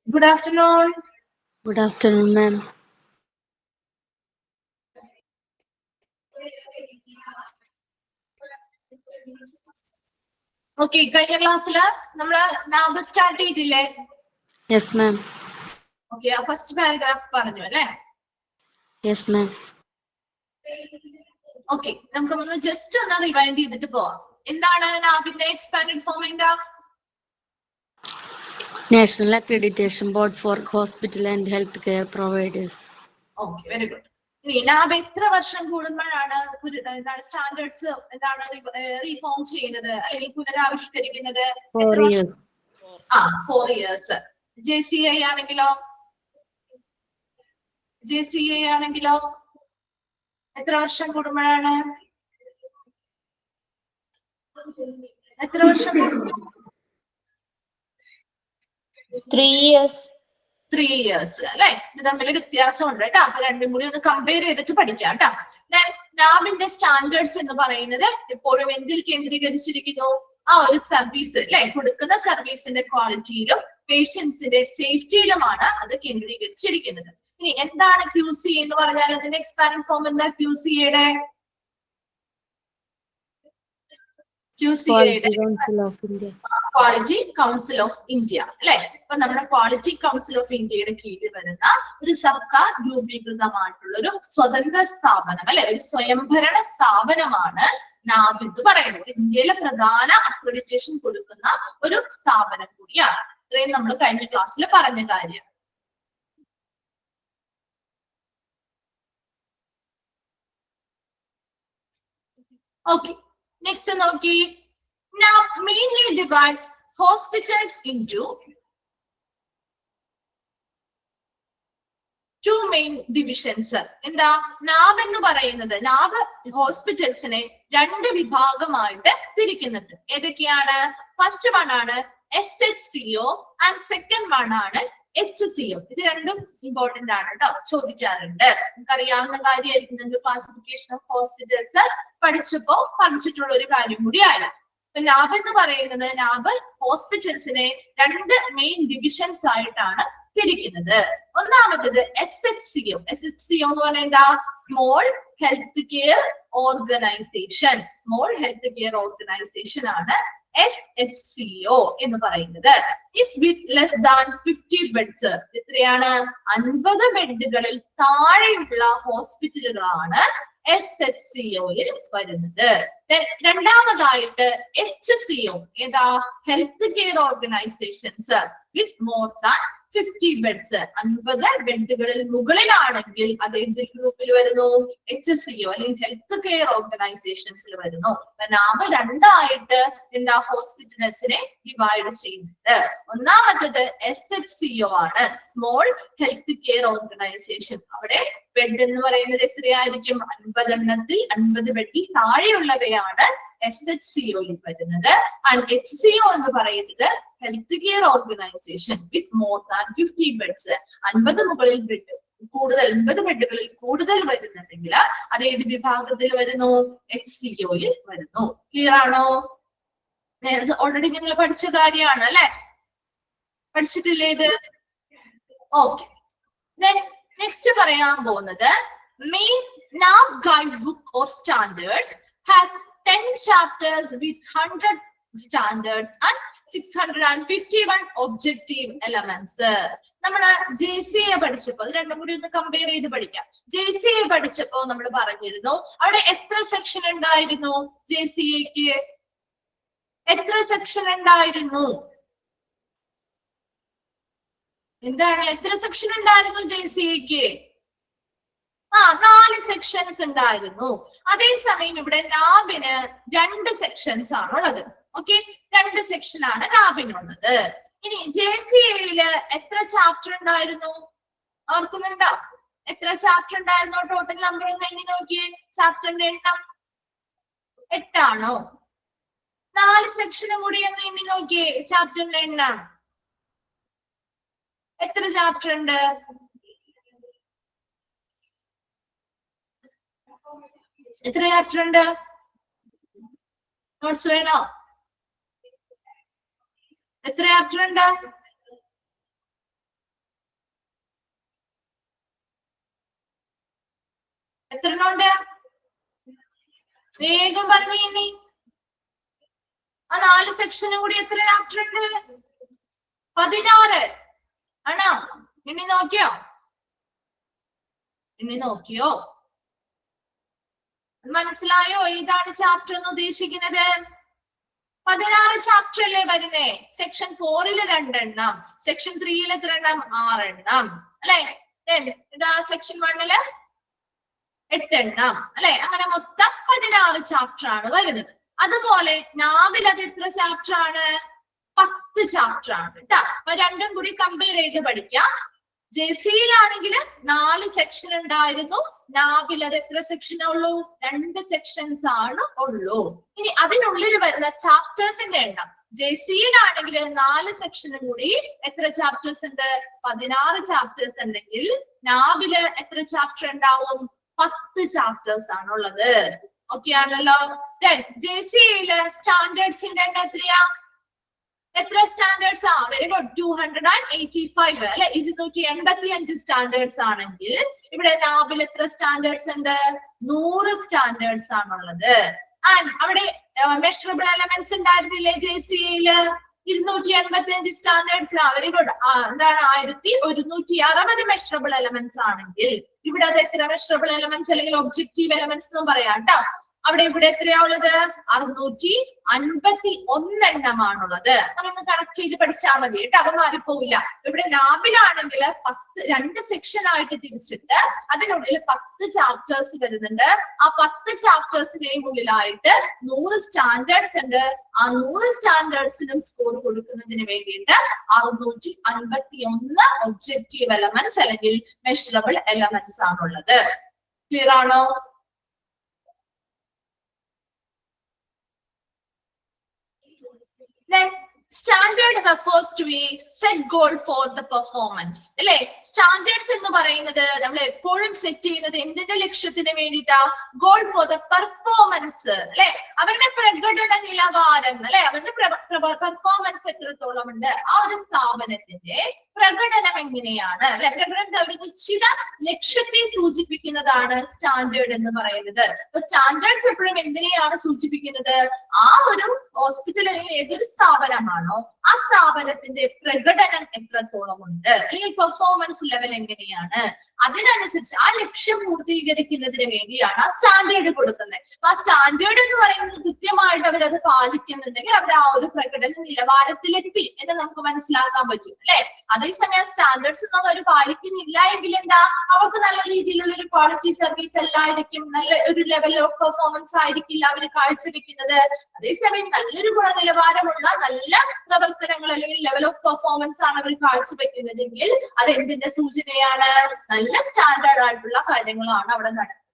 Good afternoon. Good afternoon, ma'am. Okay, കഴിഞ്ഞ ക്ലാസ്സിൽ നമ്മൾ നാമ്പ് സ്റ്റാർട്ട് ചെയ്തില്ലേ? Yes, ma'am. Okay, ആ ഫസ്റ്റ് പാരഗ്രാഫ് പറഞ്ഞു അല്ലേ? Yes, ma'am. Okay, നമുക്ക് ജസ്റ്റ് ഒന്ന് റിവൈൻഡ് ചെയ്തിട്ട് പോവാം. എന്താണ് നാബിന്റെ എക്സ്പാൻഡഡ് ഫോം എന്താ? National Accreditation Board for Hospital and Healthcare Providers. Okay, very good. ഇനി നാബ് എത്ര വർഷം കൂടുമ്പോഴാണ് എന്താണ് സ്റ്റാൻഡേർഡ്സ് എന്താണ് റീഫോം ചെയ്യുന്നത് അല്ലെങ്കിൽ പുനരാവിഷ്കരിക്കുന്നത്? 4 years. 4 years. JCI ആണെങ്കിലോ? JCI ആണെങ്കിലോ എത്ര വർഷം കൂടുമ്പോഴാണ്? എത്ര വർഷം? 3 years. 3 years അല്ലെ? ഇത് തമ്മിൽ വ്യത്യാസമുണ്ട് കേട്ടോ. അപ്പൊ രണ്ടും കൂടി ഒന്ന് കമ്പയർ ചെയ്തിട്ട് പഠിക്കാം കേട്ടോ. നാബിന്റെ സ്റ്റാൻഡേർഡ്സ് എന്ന് പറയുന്നത് എപ്പോഴും എന്തിൽ കേന്ദ്രീകരിച്ചിരിക്കുന്നു? ആ ഒരു സർവീസ് അല്ലെ, കൊടുക്കുന്ന സർവീസിന്റെ ക്വാളിറ്റിയിലും പേഷ്യൻസിന്റെ സേഫ്റ്റിയിലുമാണ് അത് കേന്ദ്രീകരിച്ചിരിക്കുന്നത്. ഇനി എന്താണ് QC എന്ന് പറഞ്ഞാൽ അതിന്റെ എക്സ്പാൻഡ് ഫോം എന്താ? QCയുടെ Quality Council of India. Quality council of India അല്ലെ? അപ്പൊ നമ്മുടെ ക്വാളിറ്റി കൗൺസിൽ ഓഫ് ഇന്ത്യയുടെ കീഴിൽ വരുന്ന ഒരു സർക്കാർ രൂപീകൃതമായിട്ടുള്ള ഒരു സ്വതന്ത്ര സ്ഥാപനം അല്ലെ, ഒരു സ്വയംഭരണ സ്ഥാപനമാണ് നാബ് എന്ന് പറയുന്നത്. ഇന്ത്യയിലെ പ്രധാന അക്രഡിറ്റേഷൻ കൊടുക്കുന്ന ഒരു സ്ഥാപനം കൂടിയാണ്. ഇത്രയും നമ്മൾ കഴിഞ്ഞ ക്ലാസ്സിൽ പറഞ്ഞ കാര്യം. Okay, next നോക്കി. NAB mainly divides hospitals into two main divisions. എന്താ നാബ് എന്ന് പറയുന്നത്? നാബ് ഹോസ്പിറ്റൽസിനെ രണ്ട് വിഭാഗമായിട്ട് തിരിക്കുന്നുണ്ട്. ഏതൊക്കെയാണ്? ഫസ്റ്റ് വൺ ആണ് SHCO ആൻഡ് സെക്കൻഡ് വൺ ആണ് HCO. ഇത് രണ്ടും ഇമ്പോർട്ടന്റ് ആണ് കേട്ടോ, ചോദിക്കാറുണ്ട്. നമുക്കറിയാവുന്ന കാര്യമായിരിക്കും. ക്ലാസിഫിക്കേഷൻ ഓഫ് ഹോസ്പിറ്റൽസ് പഠിച്ചപ്പോ പഠിച്ചിട്ടുള്ള ഒരു കാര്യം കൂടിയാണ്. അപ്പൊ നാബ് എന്ന് പറയുന്നത്, നാബ് ഹോസ്പിറ്റൽസിനെ രണ്ട് മെയിൻ ഡിവിഷൻസ് ആയിട്ടാണ് തിരിക്കുന്നത്. ഒന്നാമത്തത് SHCO. SHCO എന്ന് പറഞ്ഞാൽ എന്താ? Small health care organisation. Small health care organisation ആണ് SHCO എന്ന് പറയുന്നത്. Is with less than 50 beds. എത്രയാണ്? 50 ബെഡുകളിൽ താഴെയുള്ള ഹോസ്പിറ്റലുകളാണ് SHCOയിൽ വരുന്നത്. രണ്ടാമതായിട്ട് HCO. ഏതാ? Health care organisations with more than 50 beds. 50 ബെഡുകളിൽ മുകളിലാണെങ്കിൽ അത് എന്ത് ഗ്രൂപ്പിൽ വരുന്നു? HCO അല്ലെങ്കിൽ ഹെൽത്ത് കെയർ ഓർഗനൈസേഷൻസിൽ വരുന്നു. നാമ രണ്ടായിട്ട് എന്താ ഹോസ്പിറ്റൽസിനെ ഡിവൈഡ് ചെയ്യുന്നത്. ഒന്നാമത്തത് SHCO ആണ്, സ്മോൾ ഹെൽത്ത് കെയർ ഓർഗനൈസേഷൻ. അവിടെ ബെഡ് എന്ന് പറയുന്നത് എത്രയായിരിക്കും? 50 എണ്ണത്തിൽ 50 ബെഡിൽ താഴെയുള്ളവയാണ് SHCOയിൽ വരുന്നത്. ആൻഡ് HCO എന്ന് പറയുന്നത് health care organisation with more than 50 beds. 50 മുകളിൽ ബെഡ് കൂടുതൽ, 50 ബെഡുകളിൽ കൂടുതൽ വരുന്നുണ്ടെങ്കിൽ അത് ഏത് വിഭാഗത്തിൽ വരുന്നു? HCOയിൽ വരുന്നു. ക്ലിയർ ആണോ? ഓൾറെഡി നിങ്ങൾ പഠിച്ച കാര്യമാണ് അല്ലെ? പഠിച്ചിട്ടില്ലേ ഇത്? ഓക്കെ. നെക്സ്റ്റ് പറയാൻ പോകുന്നത് main നാബ് guide book of standards has 10 chapters with 100 standards and 651 objective elements. നമ്മള് JCA പഠിച്ചപ്പോ ഇത് രണ്ടും കൂടി ഒന്ന് കമ്പയർ ചെയ്ത് പഠിക്കാം. JCA പഠിച്ചപ്പോ നമ്മൾ പറഞ്ഞിരുന്നു അവിടെ എത്ര സെക്ഷൻ ഉണ്ടായിരുന്നു? JCAക്ക് എത്ര സെക്ഷൻ ഉണ്ടായിരുന്നു? എന്താണ്? എത്ര സെക്ഷൻ ഉണ്ടായിരുന്നു JCAക്ക്? 4 സെക്ഷൻസ് ഉണ്ടായിരുന്നു. അതേസമയം ഇവിടെ നാബിന് 2 സെക്ഷൻസ് ആണുള്ളത്. ഓക്കെ, 2 സെക്ഷൻ ആണ് നാബിനുള്ളത്. ഇനി JCAയില് എത്ര ചാപ്റ്റർ ഉണ്ടായിരുന്നു? ഓർക്കുന്നുണ്ടോ? എത്ര ചാപ്റ്റർ ഉണ്ടായിരുന്നു? ടോട്ടൽ നമ്പർ ഒന്ന് എണ്ണി നോക്കിയേ. ചാപ്റ്ററിന്റെ എണ്ണം 8 ആണോ? 4 സെക്ഷനും കൂടി ഒന്ന് എണ്ണി നോക്കിയേ. ചാപ്റ്ററിന്റെ എണ്ണം എത്ര ചാപ്റ്റർ ഉണ്ട്? എത്ര ചാപ്റ്റർ ഉണ്ട്? നോട്ട്സ് വേണോ? എത്ര ചാപ്റ്റർ ഉണ്ട്? എത്ര ഉണ്ട്? വേഗം പറഞ്ഞു. ആ 4 സെക്ഷനും കൂടി എത്ര ചാപ്റ്റർ ഉണ്ട്? 16 ആണോ? ഇനി നോക്കിയോ? മനസ്സിലായോ ഏതാണ് ചാപ്റ്റർ എന്ന് ഉദ്ദേശിക്കുന്നത്? 16 ചാപ്റ്റർ അല്ലേ വരുന്നേ? സെക്ഷൻ 4 2 സെക്ഷൻ 3 എത്ര എണ്ണം? 6 അല്ലെ? ഇതാ സെക്ഷൻ 1 8 അല്ലെ? അങ്ങനെ മൊത്തം 16 ചാപ്റ്റർ ആണ് വരുന്നത്. അതുപോലെ നാവിൽ അത് എത്ര ചാപ്റ്റർ ആണ്? 10 ചാപ്റ്റർ ആണ് കേട്ടോ. അപ്പൊ രണ്ടും കൂടി കമ്പയർ ചെയ്ത് പഠിക്കാം. ജെസിയിലാണെങ്കിൽ 4 സെക്ഷൻ ഉണ്ടായിരുന്നു. നാവിൽ അത് എത്ര സെക്ഷൻ ഉള്ളൂ? 2 സെക്ഷൻസ് ആണ് ഉള്ളൂ. ഇനി അതിനുള്ളിൽ വരുന്ന ചാപ്റ്റേഴ്സിന്റെ എണ്ണം ജെസിയിലാണെങ്കിൽ 4 സെക്ഷനും കൂടി എത്ര ചാപ്റ്റേഴ്സ് ഉണ്ട്? 16 ചാപ്റ്റേഴ്സ് ഉണ്ടെങ്കിൽ നാവില് എത്ര ചാപ്റ്റർ ഉണ്ടാവും? 10 ചാപ്റ്റേഴ്സ് ആണുള്ളത്. ഓക്കെ ആണല്ലോ? ജെസിയില് സ്റ്റാൻഡേർഡ്സിന്റെ എണ്ണം എത്രയാ? എത്ര സ്റ്റാൻഡേർഡ്സ് ആ? വെരി ഗുഡ്, 285 അല്ലെ? 285 സ്റ്റാൻഡേർഡ്സ് ആണെങ്കിൽ ഇവിടെ നാവിൽ എത്ര സ്റ്റാൻഡേർഡ്സ് ഉണ്ട്? 100 സ്റ്റാൻഡേർഡ്സ് ആണുള്ളത്. ആൻഡ് അവിടെ മെഷറബിൾ എലമെന്റ്സ് ഉണ്ടായിരുന്നില്ലേ ജെസിയില്? 285 സ്റ്റാൻഡേർഡ്സ്. Very good. എന്താണ്? 1160 മെഷറബിൾ എലമെന്റ്സ് ആണെങ്കിൽ ഇവിടെ അത് എത്ര മെഷറബിൾ എലമെന്റ്സ് അല്ലെങ്കിൽ ഒബ്ജക്റ്റീവ് എലമെന്റ്സ് എന്ന് പറയാം കേട്ടോ. അവിടെ ഇവിടെ എത്രയാ ഉള്ളത്? 651 എണ്ണമാണുള്ളത്. നമ്മളൊന്ന് കണക്ട് ചെയ്ത് പഠിച്ചാൽ മതി കേട്ടോ, അത് മാറിപ്പോവില്ല. ഇവിടെ ലാബിലാണെങ്കിൽ 2 സെക്ഷൻ ആയിട്ട് തിരിച്ചിട്ട് അതിനുള്ളിൽ 10 ചാപ്റ്റേഴ്സ് വരുന്നുണ്ട്. ആ 10 ചാപ്റ്റേഴ്സിന്റെയും ഉള്ളിലായിട്ട് 100 സ്റ്റാൻഡേർഡ്സ് ഉണ്ട്. ആ 100 സ്റ്റാൻഡേർഡ്സിനും സ്കോർ കൊടുക്കുന്നതിന് വേണ്ടിയിട്ട് 651 ഒബ്ജക്റ്റീവ് എലമെന്റ്സ് അല്ലെങ്കിൽ മെഷറബിൾ എലമെന്റ്സ് ആണുള്ളത്. ക്ലിയർ ആണോ? Then standard refers to a set goal for the performance. അല്ലെ? സ്റ്റാൻഡേർഡ്സ് എന്ന് പറയുന്നത് നമ്മൾ എപ്പോഴും സെറ്റ് ചെയ്യുന്നത് എന്തിന്റെ ലക്ഷ്യത്തിന് വേണ്ടിയിട്ടാ? ഗോൾ ഫോർ ദ പെർഫോമൻസ് അല്ലെ? അവരുടെ പ്രകടന നിലവാരം അല്ലെ? അവരുടെ പെർഫോമൻസ് എത്രത്തോളം ഉണ്ട്? ആ ഒരു സ്ഥാപനത്തിന്റെ പ്രകടനം എങ്ങനെയാണ് അല്ലെ? പ്രകടനത്തെ ഒരു നിശ്ചിത ലക്ഷ്യത്തെ സൂചിപ്പിക്കുന്നതാണ് സ്റ്റാൻഡേർഡ് എന്ന് പറയുന്നത്. അപ്പൊ സ്റ്റാൻഡേർഡ് എപ്പോഴും എന്തിനെയാണ് സൂചിപ്പിക്കുന്നത്? ആ ഒരു ഹോസ്പിറ്റൽ അല്ലെങ്കിൽ ഏതൊരു സ്ഥാപനമാണോ ആ സ്ഥാപനത്തിന്റെ പ്രകടനം എത്രത്തോളം ഉണ്ട് അല്ലെങ്കിൽ പെർഫോമൻസ് ലെവൽ എങ്ങനെയാണ്, അതിനനുസരിച്ച് ആ ലക്ഷ്യം പൂർത്തീകരിക്കുന്നതിന് വേണ്ടിയാണ് ആ സ്റ്റാൻഡേർഡ് കൊടുക്കുന്നത്. അപ്പൊ ആ സ്റ്റാൻഡേർഡ് എന്ന് പറയുന്നത് കൃത്യമായിട്ട് അവരത് പാലിക്കുന്നുണ്ടെങ്കിൽ അവർ ആ ഒരു പ്രകടന നിലവാരത്തിലെത്തി എന്ന് നമുക്ക് മനസ്സിലാക്കാൻ പറ്റും അല്ലെ? അതേസമയം സ്റ്റാൻഡേർഡ്സ് ഒന്നും അവർ പാലിക്കുന്നില്ല എങ്കിൽ എന്താ? അവർക്ക് നല്ല രീതിയിലുള്ള ഒരു ക്വാളിറ്റി സർവീസ് അല്ലായിരിക്കും, നല്ല ഒരു ലെവൽ ഓഫ് പെർഫോമൻസ് ആയിരിക്കില്ല അവർ കാഴ്ചവെക്കുന്നത്. അതേസമയം നല്ലൊരു ഗുണനിലവാരമുള്ള നല്ല പ്രവർത്തനങ്ങൾ അല്ലെങ്കിൽ ലെവൽ ഓഫ് പെർഫോമൻസ് ആണ് അവർ കാഴ്ചവെക്കുന്നതെങ്കിൽ അത് എന്തിന്റെ സൂചനയാണ്? നല്ല സ്റ്റാൻഡേർഡ് ആയിട്ടുള്ള കാര്യങ്ങളാണ് അവിടെ നടക്കുന്നത്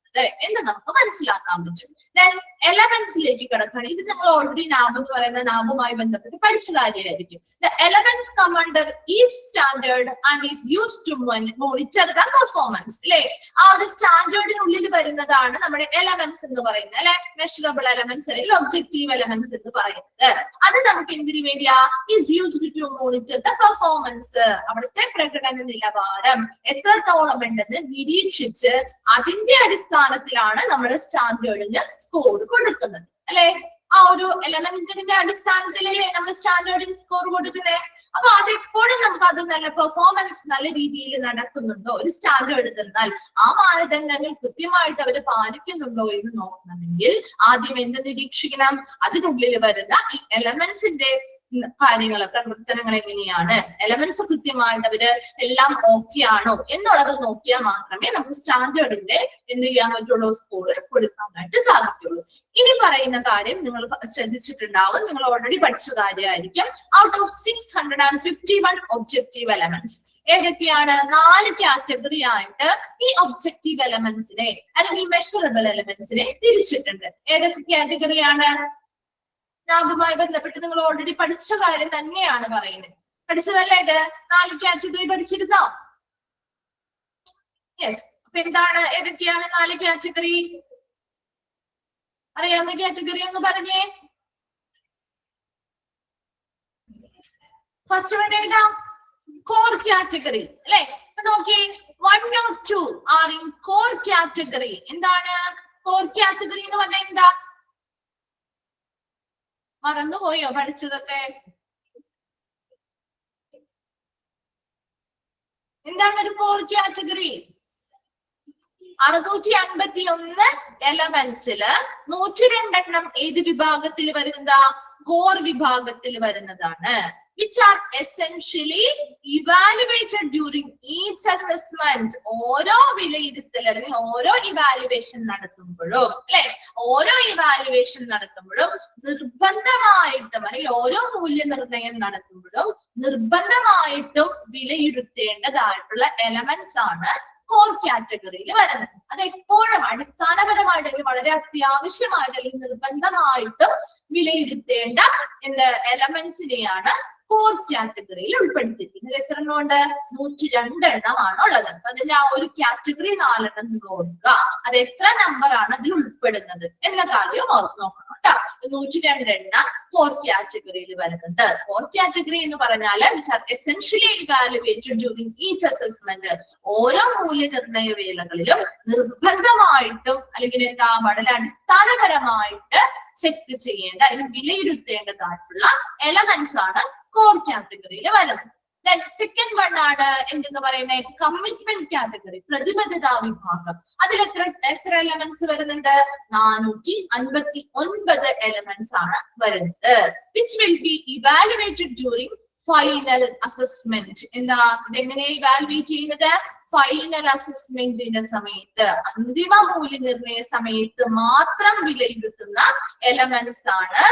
എന്ന് നമുക്ക് മനസ്സിലാക്കാൻ പറ്റും. എലമെന്റ്സിലേക്ക് കിടക്കുകയാണ്. ഇത് നമ്മൾ ഓൾറെഡി നാബ് എന്ന് പറയുന്ന നാബുമായി ബന്ധപ്പെട്ട് പഠിച്ച കാര്യമായിരിക്കും. The elements come under each standard and is used to monitor the performance. അല്ലെ? ആ ഒരു സ്റ്റാൻഡേർഡിനുള്ളിൽ വരുന്നതാണ് നമ്മുടെ എലമെന്റ്സ് എന്ന് പറയുന്നത് അല്ലെ? മെഷറബിൾ എലമെന്റ്സ് അല്ലെങ്കിൽ ഒബ്ജക്റ്റീവ് എലമെന്റ്സ് എന്ന് പറയുന്നത്. അത് നമുക്ക് എന്തിനു വേണ്ടിയാ? is used to monitor the performance. അവിടുത്തെ പ്രകടന നിലവാരം എത്രത്തോളം ഉണ്ടെന്ന് നിരീക്ഷിച്ച് അതിന്റെ അടിസ്ഥാനത്തിലാണ് നമ്മൾ സ്റ്റാൻഡേർഡിന് സ്കോർ കൊടുക്കുന്നത് അല്ലെ? ആ ഒരു എലമെന്റിന്റെ അടിസ്ഥാനത്തിലല്ലേ നമ്മൾ സ്റ്റാൻഡേർഡിന് സ്കോർ കൊടുക്കുന്നത്. അപ്പൊ അതെപ്പോഴും നമുക്ക് അത് നല്ല പെർഫോമൻസ് നല്ല രീതിയിൽ നടക്കുന്നുണ്ടോ, ഒരു സ്റ്റാൻഡേർഡ് തന്നാൽ ആ മാനദണ്ഡങ്ങൾ കൃത്യമായിട്ട് അവർ പാലിക്കുന്നുണ്ടോ എന്ന് നോക്കണമെങ്കിൽ ആദ്യം എന്ത് നിരീക്ഷിക്കണം? അതിനുള്ളിൽ വരുന്ന ഈ എലമെന്റ്സിന്റെ കാര്യങ്ങള് പ്രവർത്തനങ്ങൾ എങ്ങനെയാണ്, എലമെന്റ്സ് കൃത്യമായിട്ട് അവര് എല്ലാം ഓക്കെ ആണോ എന്നുള്ളത് നോക്കിയാൽ മാത്രമേ നമുക്ക് സ്റ്റാൻഡേർഡിന്റെ എന്ത് ചെയ്യാൻ പറ്റുള്ളൂ? സ്കോർ കൊടുക്കാനായിട്ട് സാധിക്കുള്ളൂ. ഇനി പറയുന്ന കാര്യം നിങ്ങൾ ശ്രദ്ധിച്ചിട്ടുണ്ടാവും, നിങ്ങൾ ഓൾറെഡി പഠിച്ച കാര്യമായിരിക്കും. ഔട്ട് ഓഫ് 651 ഒബ്ജക്റ്റീവ് എലമെന്റ്സ് ഏതൊക്കെയാണ്? 4 കാറ്റഗറി ആയിട്ട് ഈ ഒബ്ജക്റ്റീവ് എലമെന്റ്സിനെ അല്ലെങ്കിൽ മെഷറബിൾ എലമെന്റ്സിനെ തിരിച്ചിട്ടുണ്ട്. ഏതൊക്കെ കാറ്റഗറിയാണ്? നാബുമായി ബന്ധപ്പെട്ട് നിങ്ങൾ ഓൾറെഡി പഠിച്ച കാര്യം തന്നെയാണ് പറയുന്നത്. പഠിച്ചതല്ലേ ഇത്? 4 കാറ്റഗറി പഠിച്ചിരുന്നോ? യെസ്. അപ്പൊ എന്താണ്, ഏതൊക്കെയാണ് 4 കാറ്റഗറി? അറിയാവുന്ന കാറ്റഗറി ഒന്ന് പറഞ്ഞേ. ഫസ്റ്റ് വൺ ഏതാ? കോർ കാറ്റഗറി അല്ലെ. അപ്പൊ നോക്കിയേ 1 or 2 are in core category. എന്താണ് കോർ കാറ്റഗറി എന്ന് പറഞ്ഞാൽ? എന്താ മറന്നുപോയോ പഠിച്ചതൊക്കെ? എന്താണ് ഒരു കോർ കാറ്റഗറി? 651 എലമെന്റ്സില് 102 ഏത് വിഭാഗത്തിൽ വരുന്നതാ? കോർ വിഭാഗത്തിൽ വരുന്നതാണ്. which are essentially evaluated during each assessment. ഓരോ വിലയിരുത്തൽ അല്ലെങ്കിൽ ഓരോ ഇവാലുവേഷൻ നടത്തുമ്പോഴും അല്ലെ, ഓരോ ഇവാലുവേഷൻ നടത്തുമ്പോഴും നിർബന്ധമായിട്ടും അല്ലെങ്കിൽ ഓരോ മൂല്യനിർണ്ണയം നടത്തുമ്പോഴും നിർബന്ധമായിട്ടും വിലയിരുത്തേണ്ടതായിട്ടുള്ള എലമെന്റ്സ് ആണ് കോർ കാറ്റഗറിയിൽ വരുന്നത്. അത് എപ്പോഴും അടിസ്ഥാനപരമായിട്ട് വളരെ അത്യാവശ്യമായിട്ട് അല്ലെങ്കിൽ നിർബന്ധമായിട്ടും വിലയിരുത്തേണ്ട എലമെന്റ്സിനെയാണ് കോർ കാറ്റഗറിയിൽ ഉൾപ്പെടുത്തിയിരിക്കുന്നത്. എത്ര എണ്ണം ഉണ്ട്? 102 എണ്ണമാണ് ഉള്ളത്. അപ്പൊ അതിന്റെ ആ ഒരു കാറ്റഗറി 4 എണ്ണം നോക്കുക. അത് എത്ര നമ്പർ ആണ് അതിൽ ഉൾപ്പെടുന്നത് എന്ന കാര്യം നോക്കണം കേട്ടോ. 102 എണ്ണം കോർ കാറ്റഗറിയിൽ വരുന്നുണ്ട്. കോർ കാറ്റഗറി എന്ന് പറഞ്ഞാൽ which are essentially evaluated during each assessment. ഓരോ മൂല്യനിർണ്ണയ വേളകളിലും നിർബന്ധമായിട്ടും അല്ലെങ്കിൽ എന്താ വളരെ അടിസ്ഥാനപരമായിട്ട് ചെക്ക് ചെയ്യേണ്ട അല്ലെങ്കിൽ വിലയിരുത്തേണ്ടതായിട്ടുള്ള എലമെന്റ്സ് ആണ് കോർ കാറ്റഗറിയിൽ വരുന്നത്. സെക്കൻഡ് വൺ ആണ് എന്തെന്ന് പറയുന്നത്? കമ്മിറ്റ്മെന്റ് കാറ്റഗറി, പ്രതിബദ്ധതാ വിഭാഗം. അതിൽ എത്ര എലമെന്റ്സ് വരുന്നുണ്ട്? 459 എലമെന്റ്സ് ആണ് വരുന്നത്. Which will be evaluated during final assessment. എന്താ ഇതെങ്ങനെ ഇവാലുവേറ്റ് ചെയ്യുന്നത്? ഫൈനൽ അസസ്മെന്റിന്റെ സമയത്ത്, അന്തിമ മൂല്യനിർണ്ണയ സമയത്ത് മാത്രം വിലയിരുത്തുന്ന എലമെന്റ്സ് ആണ്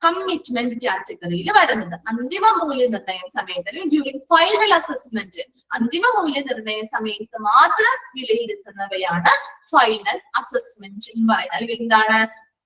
കമ്മിറ്റ്മെന്റ് കാറ്റഗറിയിൽ വരുന്നത്. അന്തിമ മൂല്യനിർണ്ണയ സമയത്ത് അല്ലെങ്കിൽ ഡ്യൂറിങ് ഫൈനൽ അസസ്മെന്റ്, അന്തിമ മൂല്യനിർണ്ണയ സമയത്ത് മാത്രം വിലയിരുത്തുന്നവയാണ് ഫൈനൽ അസസ്മെന്റ് എന്ന് പറയുന്നത്. അല്ലെങ്കിൽ എന്താണ്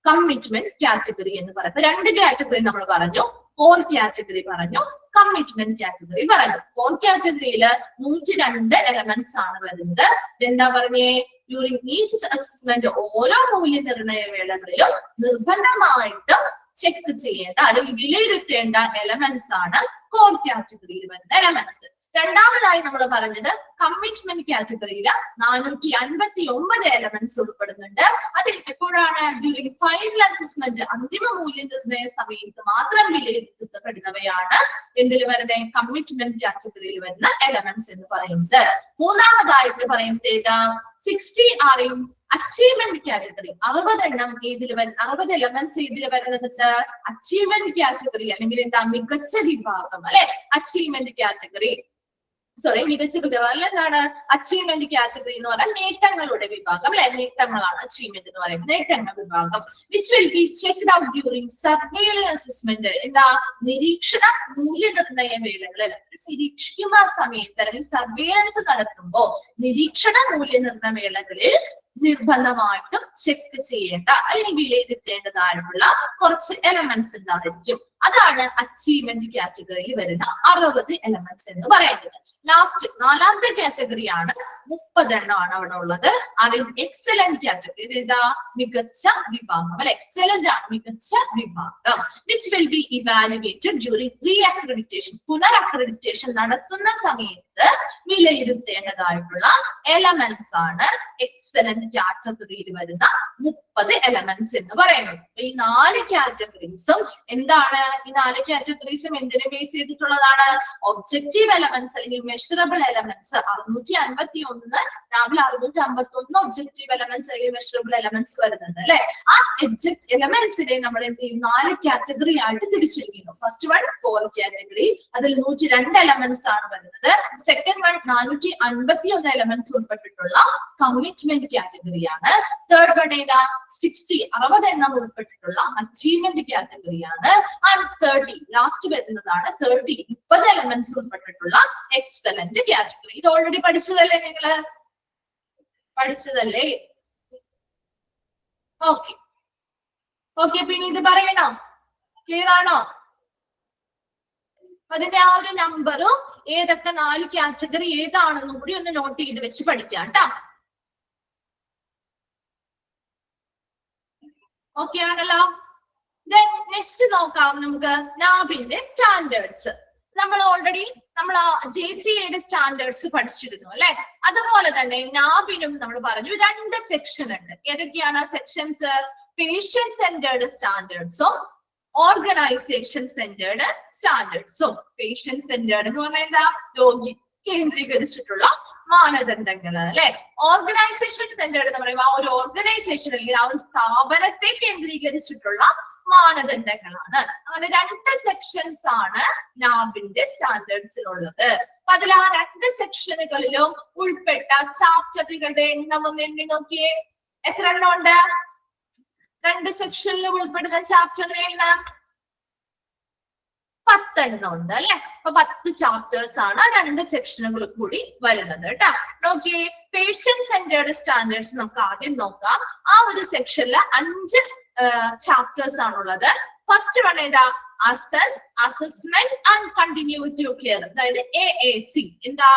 കമ്മിറ്റ്മെന്റ് കാറ്റഗറി എന്ന് പറയുന്നത്. രണ്ട് കാറ്റഗറി നമ്മൾ പറഞ്ഞു, കോർ കാറ്റഗറി പറഞ്ഞു, കമ്മിറ്റ്മെന്റ് കാറ്റഗറി പറഞ്ഞു. കോർ കാറ്റഗറിയിൽ 102 എലമെന്റ്സ് ആണ് വരുന്നത്. എന്താ പറഞ്ഞേ? ഡ്യൂറിങ് ഈച്ച് അസസ്മെന്റ് ഓരോ മൂല്യനിർണ്ണയ വേളകളിലും നിർബന്ധമായിട്ടും ചെക്ക് ചെയ്യേണ്ട അല്ലെങ്കിൽ വിലയിരുത്തേണ്ട എലമെന്റ്സ് ആണ് കോർ കാറ്റഗറിയിൽ വരുന്ന എലമെന്റ്സ്. രണ്ടാമതായി നമ്മൾ പറഞ്ഞത് കമ്മിറ്റ്മെന്റ് കാറ്റഗറിയിൽ 459 എലമെന്റ്സ് ഉൾപ്പെടുന്നുണ്ട്. അതിൽ എപ്പോഴാണ്? ഡ്യൂറിങ് ഫൈനൽ അസസ്മെന്റ്, അന്തിമ മൂല്യനിർണ്ണയ സമയത്ത് മാത്രം വിലയിരുത്തപ്പെടുന്നവയാണ് എന്തിൽ വരുന്നത്? കമ്മിറ്റ്മെന്റ് കാറ്റഗറിയിൽ വരുന്ന എലമെന്റ്സ് എന്ന് പറയുന്നത്. മൂന്നാമതായിട്ട് പറയുന്നത് ഏതാ? 60 ആർ അച്ചീവ്മെന്റ് കാറ്റഗറി. 60 എണ്ണം ഏതിൽ 60 എലമെന്റ്സ് ഏതിൽ വരുന്നത്? അച്ചീവ്മെന്റ് കാറ്റഗറി അല്ലെങ്കിൽ എന്താ മികച്ച വിഭാഗം അല്ലെ. അച്ചീവ്മെന്റ് കാറ്റഗറി മികച്ച വിഭാഗം എന്താണ്? അച്ചീവ്മെന്റ് കാറ്റഗറി എന്ന് പറഞ്ഞാൽ നേട്ടങ്ങളുടെ വിഭാഗം അല്ലെ. നേട്ടങ്ങളാണ് അച്ചീവ്മെന്റ് എന്ന് പറയുന്നത്, നേട്ടങ്ങൾ വിഭാഗം. Which will B checked out during surveillance assessment. എന്താ? നിരീക്ഷണ മൂല്യനിർണ്ണയ വേളകളിൽ നിരീക്ഷിക്കുന്ന സമയത്ത് അല്ലെങ്കിൽ സർവെയിലൻസ് നടത്തുമ്പോ നിരീക്ഷണ മൂല്യനിർണ്ണയ വേളകളിൽ നിർബന്ധമായിട്ടും ചെക്ക് ചെയ്യേണ്ട അല്ലെങ്കിൽ വിലയിരുത്തേണ്ടതായിട്ടുള്ള കുറച്ച് എലമെന്റ്സ് ഉണ്ടായിരിക്കും. അതാണ് അച്ചീവ്മെന്റ് കാറ്റഗറിയിൽ വരുന്ന 60 എലമെന്റ്സ് എന്ന് പറയുന്നത്. ലാസ്റ്റ് നാലാമത്തെ കാറ്റഗറിയാണ് 30 എണ്ണമാണ് അവിടെ ഉള്ളത്. അതിൽ എക്സലന്റ് കാറ്റഗറി. ഇതെന്താ? മികച്ച വിഭാഗം അല്ലെ. എക്സലന്റ് ആണ് മികച്ച വിഭാഗം. Which will be evaluated during re accreditation. പുനരക്രഡിറ്റേഷൻ നടത്തുന്ന സമയത്ത് വിലയിരുത്തേണ്ടതായിട്ടുള്ള എലമെന്റ്സ് ആണ് എക്സലന്റ് കാറ്റഗറിയിൽ വരുന്ന 30 എലമെന്റ്സ് എന്ന് പറയുന്നത്. ഈ 4 കാറ്റഗറീസും എന്താണ്? ഈ 4 കാറ്റഗറീസും എന്തിനെ ബേസ് ചെയ്തിട്ടുള്ളതാണ്? ഒബ്ജക്റ്റീവ് എലമെന്റ്സ് അല്ലെങ്കിൽ മെഷറബിൾ എലമെന്റ്സ്. 651 651 ഒബ്ജക്റ്റീവ് എലമെന്റ്സ് അല്ലെങ്കിൽ മെഷറബിൾ എലമെന്റ്സ് വരുന്നുണ്ട് അല്ലെ. ആ എലമെന്റ്സിനെ നമ്മൾ എന്ത് ചെയ്യും? 4 കാറ്റഗറി ആയിട്ട് തിരിച്ചിരിക്കുന്നു. ഫസ്റ്റ് വൺ കോർ കാറ്റഗറി, അതിൽ 102 എലമെന്റ്സ് ആണ് വരുന്നത്. സെക്കൻഡ് വൺ 451 എലമെന്റ്സ് ഉൾപ്പെട്ടിട്ടുള്ള കമ്മിറ്റ്മെന്റ് കാറ്റഗറിയാണ്. തേർഡ് വൺ ഏതാ? 60 എണ്ണം ഉൾപ്പെട്ടിട്ടുള്ള അച്ചീവ്മെന്റ് കാറ്റഗറിയാണ്. ആൻഡ് 30 ലാസ്റ്റ് വരുന്നതാണ് 30 എലമെന്റ്സ് ഉൾപ്പെട്ടിട്ടുള്ള എക്സലന്റ് കാറ്റഗറി. ഇത് ഓൾറെഡി പഠിച്ചതല്ലേ? നിങ്ങള് പഠിച്ചതല്ലേ? ഓക്കെ പിന്നെ ഇത് പറയണോ? ക്ലിയർ ആണോ? അതിന്റെ ആ ഒരു നമ്പറും ഏതൊക്കെ 4 കാറ്റഗറി ഏതാണെന്നും കൂടി ഒന്ന് നോട്ട് ചെയ്ത് വെച്ച് പഠിക്കാം കേട്ടോ. ഓക്കെ ആണല്ലോ. നെക്സ്റ്റ് നോക്കാം നമുക്ക് നാബിന്റെ സ്റ്റാൻഡേർഡ്സ്. നമ്മൾ ഓൾറെഡി നമ്മൾ JCA സ്റ്റാൻഡേർഡ്സ് പഠിച്ചിരുന്നു അല്ലെ. അതുപോലെ തന്നെ നാബിനും നമ്മൾ പറഞ്ഞു 2 സെക്ഷൻ ഉണ്ട്. ഏതൊക്കെയാണ് സെക്ഷൻസ്? പേഷ്യന്റ് സെന്റേർഡ് സ്റ്റാൻഡേർഡ്സും ഓർഗനൈസേഷൻ സെന്റേർഡ് സ്റ്റാൻഡേർഡ്സും. പേഷ്യന്റ് സെന്റേർഡ് എന്ന് പറഞ്ഞാൽ എന്താ? രോഗി കേന്ദ്രീകരിച്ചിട്ടുള്ള മാനദണ്ഡങ്ങൾ അല്ലെ. ഓർഗനൈസേഷൻ സെന്റേർഡ് എന്ന് പറയുമ്പോൾ ആ ഒരു ഓർഗനൈസേഷൻ അല്ലെങ്കിൽ ആ ഒരു സ്ഥാപനത്തെ കേന്ദ്രീകരിച്ചിട്ടുള്ള മാനദണ്ഡങ്ങളാണ്. അങ്ങനെ 2 സെക്ഷൻസ് ആണ് നാബിന്റെ സ്റ്റാൻഡേർഡ്സിലുള്ളത്. അപ്പൊ അതിൽ ആ 2 സെക്ഷനുകളിലും ഉൾപ്പെട്ട ചാപ്റ്ററുകളുടെ എണ്ണം ഒന്ന് എണ്ണി നോക്കിയേ. എത്ര എണ്ണം ഉണ്ട്? 2 സെക്ഷനിൽ ഉൾപ്പെടുന്ന ചാപ്റ്ററിന്റെ എണ്ണം 10 എണ്ണം ഉണ്ട് അല്ലെ. അപ്പൊ 10 ചാപ്റ്റേഴ്സ് ആണ് 2 സെക്ഷനുകൾ കൂടി വരുന്നത് കേട്ടോ. നോക്കിയേ, പേഷ്യന്റ് സെന്റേർഡ് സ്റ്റാൻഡേർഡ്സ് നമുക്ക് ആദ്യം നോക്കാം. ആ ഒരു സെക്ഷനിൽ 5 ചാപ്റ്റേഴ്സ് ആണുള്ളത്. ഫസ്റ്റ് വൺ ഏതാ? Assessment and continuity of care, അതായത് AAC. എന്താ?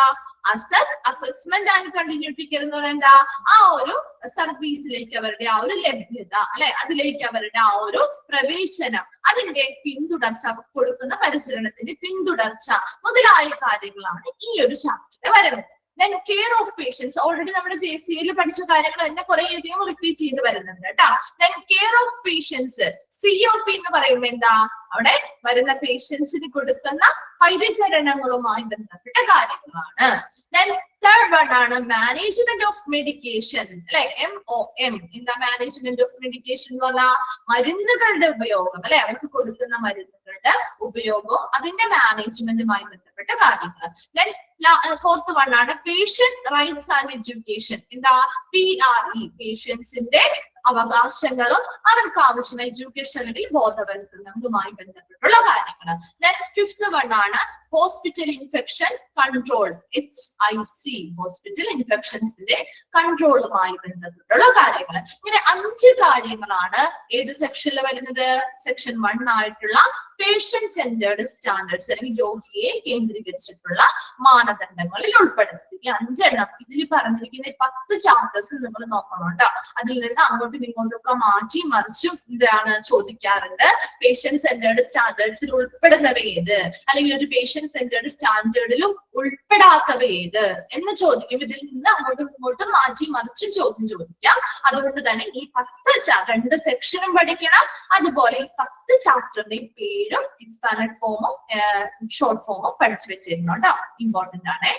അസസ്മെന്റ് ആൻഡ് കണ്ടിന്യൂറ്റി കെയർ എന്ന് പറയുന്നത് എന്താ? ആ ഒരു സർവീസിലേക്ക് അവരുടെ ആ ഒരു ലഭ്യത അല്ലെ, അതിലേക്ക് അവരുടെ ആ ഒരു പ്രവേശനം, അതിന്റെ പിന്തുടർച്ച, കൊടുക്കുന്ന പരിചരണത്തിന്റെ പിന്തുടർച്ച മുതലായ കാര്യങ്ങളാണ് ഈ ഒരു ചാപ്റ്ററിൽ വരുന്നത്. Then care of patients, already നമ്മുടെ JCA പഠിച്ച കാര്യങ്ങൾ തന്നെ കുറെ അധികം റിപ്പീറ്റ് ചെയ്ത് വരുന്നുണ്ട് കേട്ടോ. Then care of patients, COP എന്ന് പറയുമ്പോൾ എന്താ? അവിടെ വരുന്ന പേഷ്യൻസിന് കൊടുക്കുന്ന പരിചരണങ്ങളുമായി ബന്ധപ്പെട്ട കാര്യങ്ങളാണ്. Then third one ആണ് മാനേജ്മെന്റ് ഓഫ് മെഡിക്കേഷൻ അല്ലെ, MOM. എന്താ മാനേജ്മെന്റ് ഓഫ് മെഡിക്കേഷൻ എന്ന് പറഞ്ഞാൽ? മരുന്നുകളുടെ ഉപയോഗം അല്ലെ, അവർക്ക് കൊടുക്കുന്ന മരുന്നുകളുടെ ഉപയോഗം, അതിന്റെ മാനേജ്മെന്റുമായി ബന്ധപ്പെട്ട കാര്യങ്ങൾ. Then fourth one ആണ് പേഷ്യന്റ് റൈറ്റ്സ് ആൻഡ് എഡ്യൂക്കേഷൻ. എന്താ? PRE, പേഷ്യൻസിന്റെ അവകാശങ്ങളും അവർക്ക് ആവശ്യമായ എഡ്യൂക്കേഷനിൽ ബോധവൽക്കരണവുമായി ബന്ധപ്പെട്ടുള്ള കാര്യങ്ങൾ. Then fifth one ആണ് hospital infection control, HIC, hospital ഇൻഫെക്ഷൻസിന്റെ കൺട്രോളുമായി ബന്ധപ്പെട്ടുള്ള കാര്യങ്ങൾ. ഇങ്ങനെ 5 കാര്യങ്ങളാണ് ഏത് സെക്ഷനിൽ വരുന്നത്? സെക്ഷൻ 1 ആയിട്ടുള്ള പേഷ്യന്റ് സെന്റേർഡ് സ്റ്റാൻഡേർഡ്സ് അല്ലെങ്കിൽ രോഗിയെ കേന്ദ്രീകരിച്ചിട്ടുള്ള മാനദണ്ഡങ്ങളിൽ ഉൾപ്പെടുന്നത്. ഈ 5 എണ്ണം ഇതിൽ പറഞ്ഞിരിക്കുന്ന 10 ചാപ്റ്റേഴ്സ് നിങ്ങൾ നോക്കണം കേട്ടോ. അതിൽ നിന്ന് അങ്ങോട്ടും ഇങ്ങോട്ടൊക്കെ മാറ്റി മറിച്ചും എന്താണ് ചോദിക്കാറുണ്ട്. പേഷ്യന്റ് സെന്റേർഡ് സ്റ്റാൻഡേർഡ്സിൽ ഉൾപ്പെടുന്നവ ഏത്, അല്ലെങ്കിൽ ഒരു പേഷ്യന്റ് സെന്റേർഡ് സ്റ്റാൻഡേർഡിലും ഉൾപ്പെടാത്തവ ഏത് എന്ന് ചോദിക്കും. ഇതിൽ നിന്ന് അങ്ങോട്ടും ഇങ്ങോട്ടും മാറ്റി മറിച്ചും ചോദ്യം ചോദിക്കാം. അതുകൊണ്ട് തന്നെ ഈ 2 സെക്ഷനും പഠിക്കണം. അതുപോലെ ഈ 10 ചാപ്റ്ററിന്റെയും പേരും എക്സ്പാൻഡ് ഫോമും ഷോർട്ട് ഫോമും പഠിച്ചു വെച്ചിരുന്നു കേട്ടോ. ഇമ്പോർട്ടന്റ് ആണ്.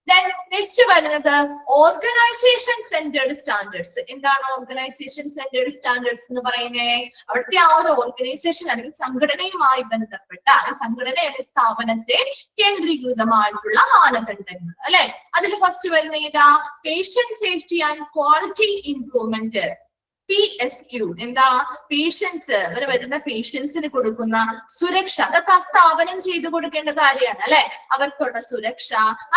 Then next വരുന്നത് ഓർഗനൈസേഷൻ സെന്റേർഡ് സ്റ്റാൻഡേർഡ്സ്. എന്താണ് ഓർഗനൈസേഷൻ സെന്റേർഡ് സ്റ്റാൻഡേർഡ്സ് എന്ന് പറയുന്നത്? അവിടുത്തെ ആ ഒരു ഓർഗനൈസേഷൻ അല്ലെങ്കിൽ സംഘടനയുമായി ബന്ധപ്പെട്ട സംഘടന അല്ലെങ്കിൽ സ്ഥാപനത്തെ കേന്ദ്രീകൃതമായിട്ടുള്ള മാനദണ്ഡങ്ങൾ അല്ലെ. അതിൽ ഫസ്റ്റ് വരുന്ന ഏതാ? Patient safety and quality improvement, PSQ. എന്താ? പേഷ്യൻസ്, അവർ വരുന്ന പേഷ്യൻസിന് കൊടുക്കുന്ന സുരക്ഷ, അതൊക്കെ ആ സ്ഥാപനം ചെയ്തു കൊടുക്കേണ്ട കാര്യമാണ് അല്ലെ. അവർക്കുള്ള സുരക്ഷ,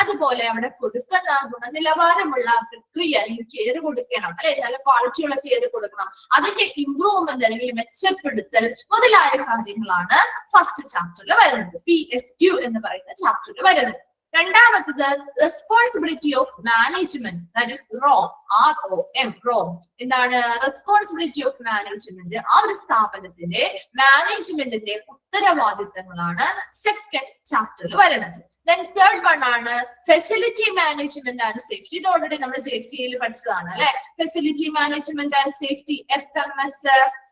അതുപോലെ അവിടെ കൊടുക്കുന്ന ഗുണനിലവാരമുള്ള പ്രക്രിയ അല്ലെങ്കിൽ കെയർ കൊടുക്കണം അല്ലെ, നല്ല ക്വാളിറ്റിയുള്ള കെയർ കൊടുക്കണം. അതിന്റെ ഇംപ്രൂവ്മെന്റ് അല്ലെങ്കിൽ മെച്ചപ്പെടുത്തൽ മുതലായ കാര്യങ്ങളാണ് ഫസ്റ്റ് ചാപ്റ്ററിൽ വരുന്നത്, PSQ എന്ന് പറയുന്ന ചാപ്റ്ററിൽ വരുന്നത്. രണ്ടാമത്തത് responsibility of management, that is ROM. എന്താണ്? റെസ്പോൺസിബിലിറ്റി ഓഫ് മാനേജ്മെന്റ്, ആ ഒരു സ്ഥാപനത്തിന്റെ മാനേജ്മെന്റിന്റെ ഉത്തരവാദിത്തങ്ങളാണ് സെക്കൻഡ് ചാപ്റ്ററിൽ വരുന്നത്. Then third one ആണ് ഫെസിലിറ്റി മാനേജ്മെന്റ് ആൻഡ് സേഫ്റ്റി. ഇത് ഓൾറെഡി നമ്മൾ JCA പഠിച്ചതാണ് അല്ലെ. Facility management and safety, FMS.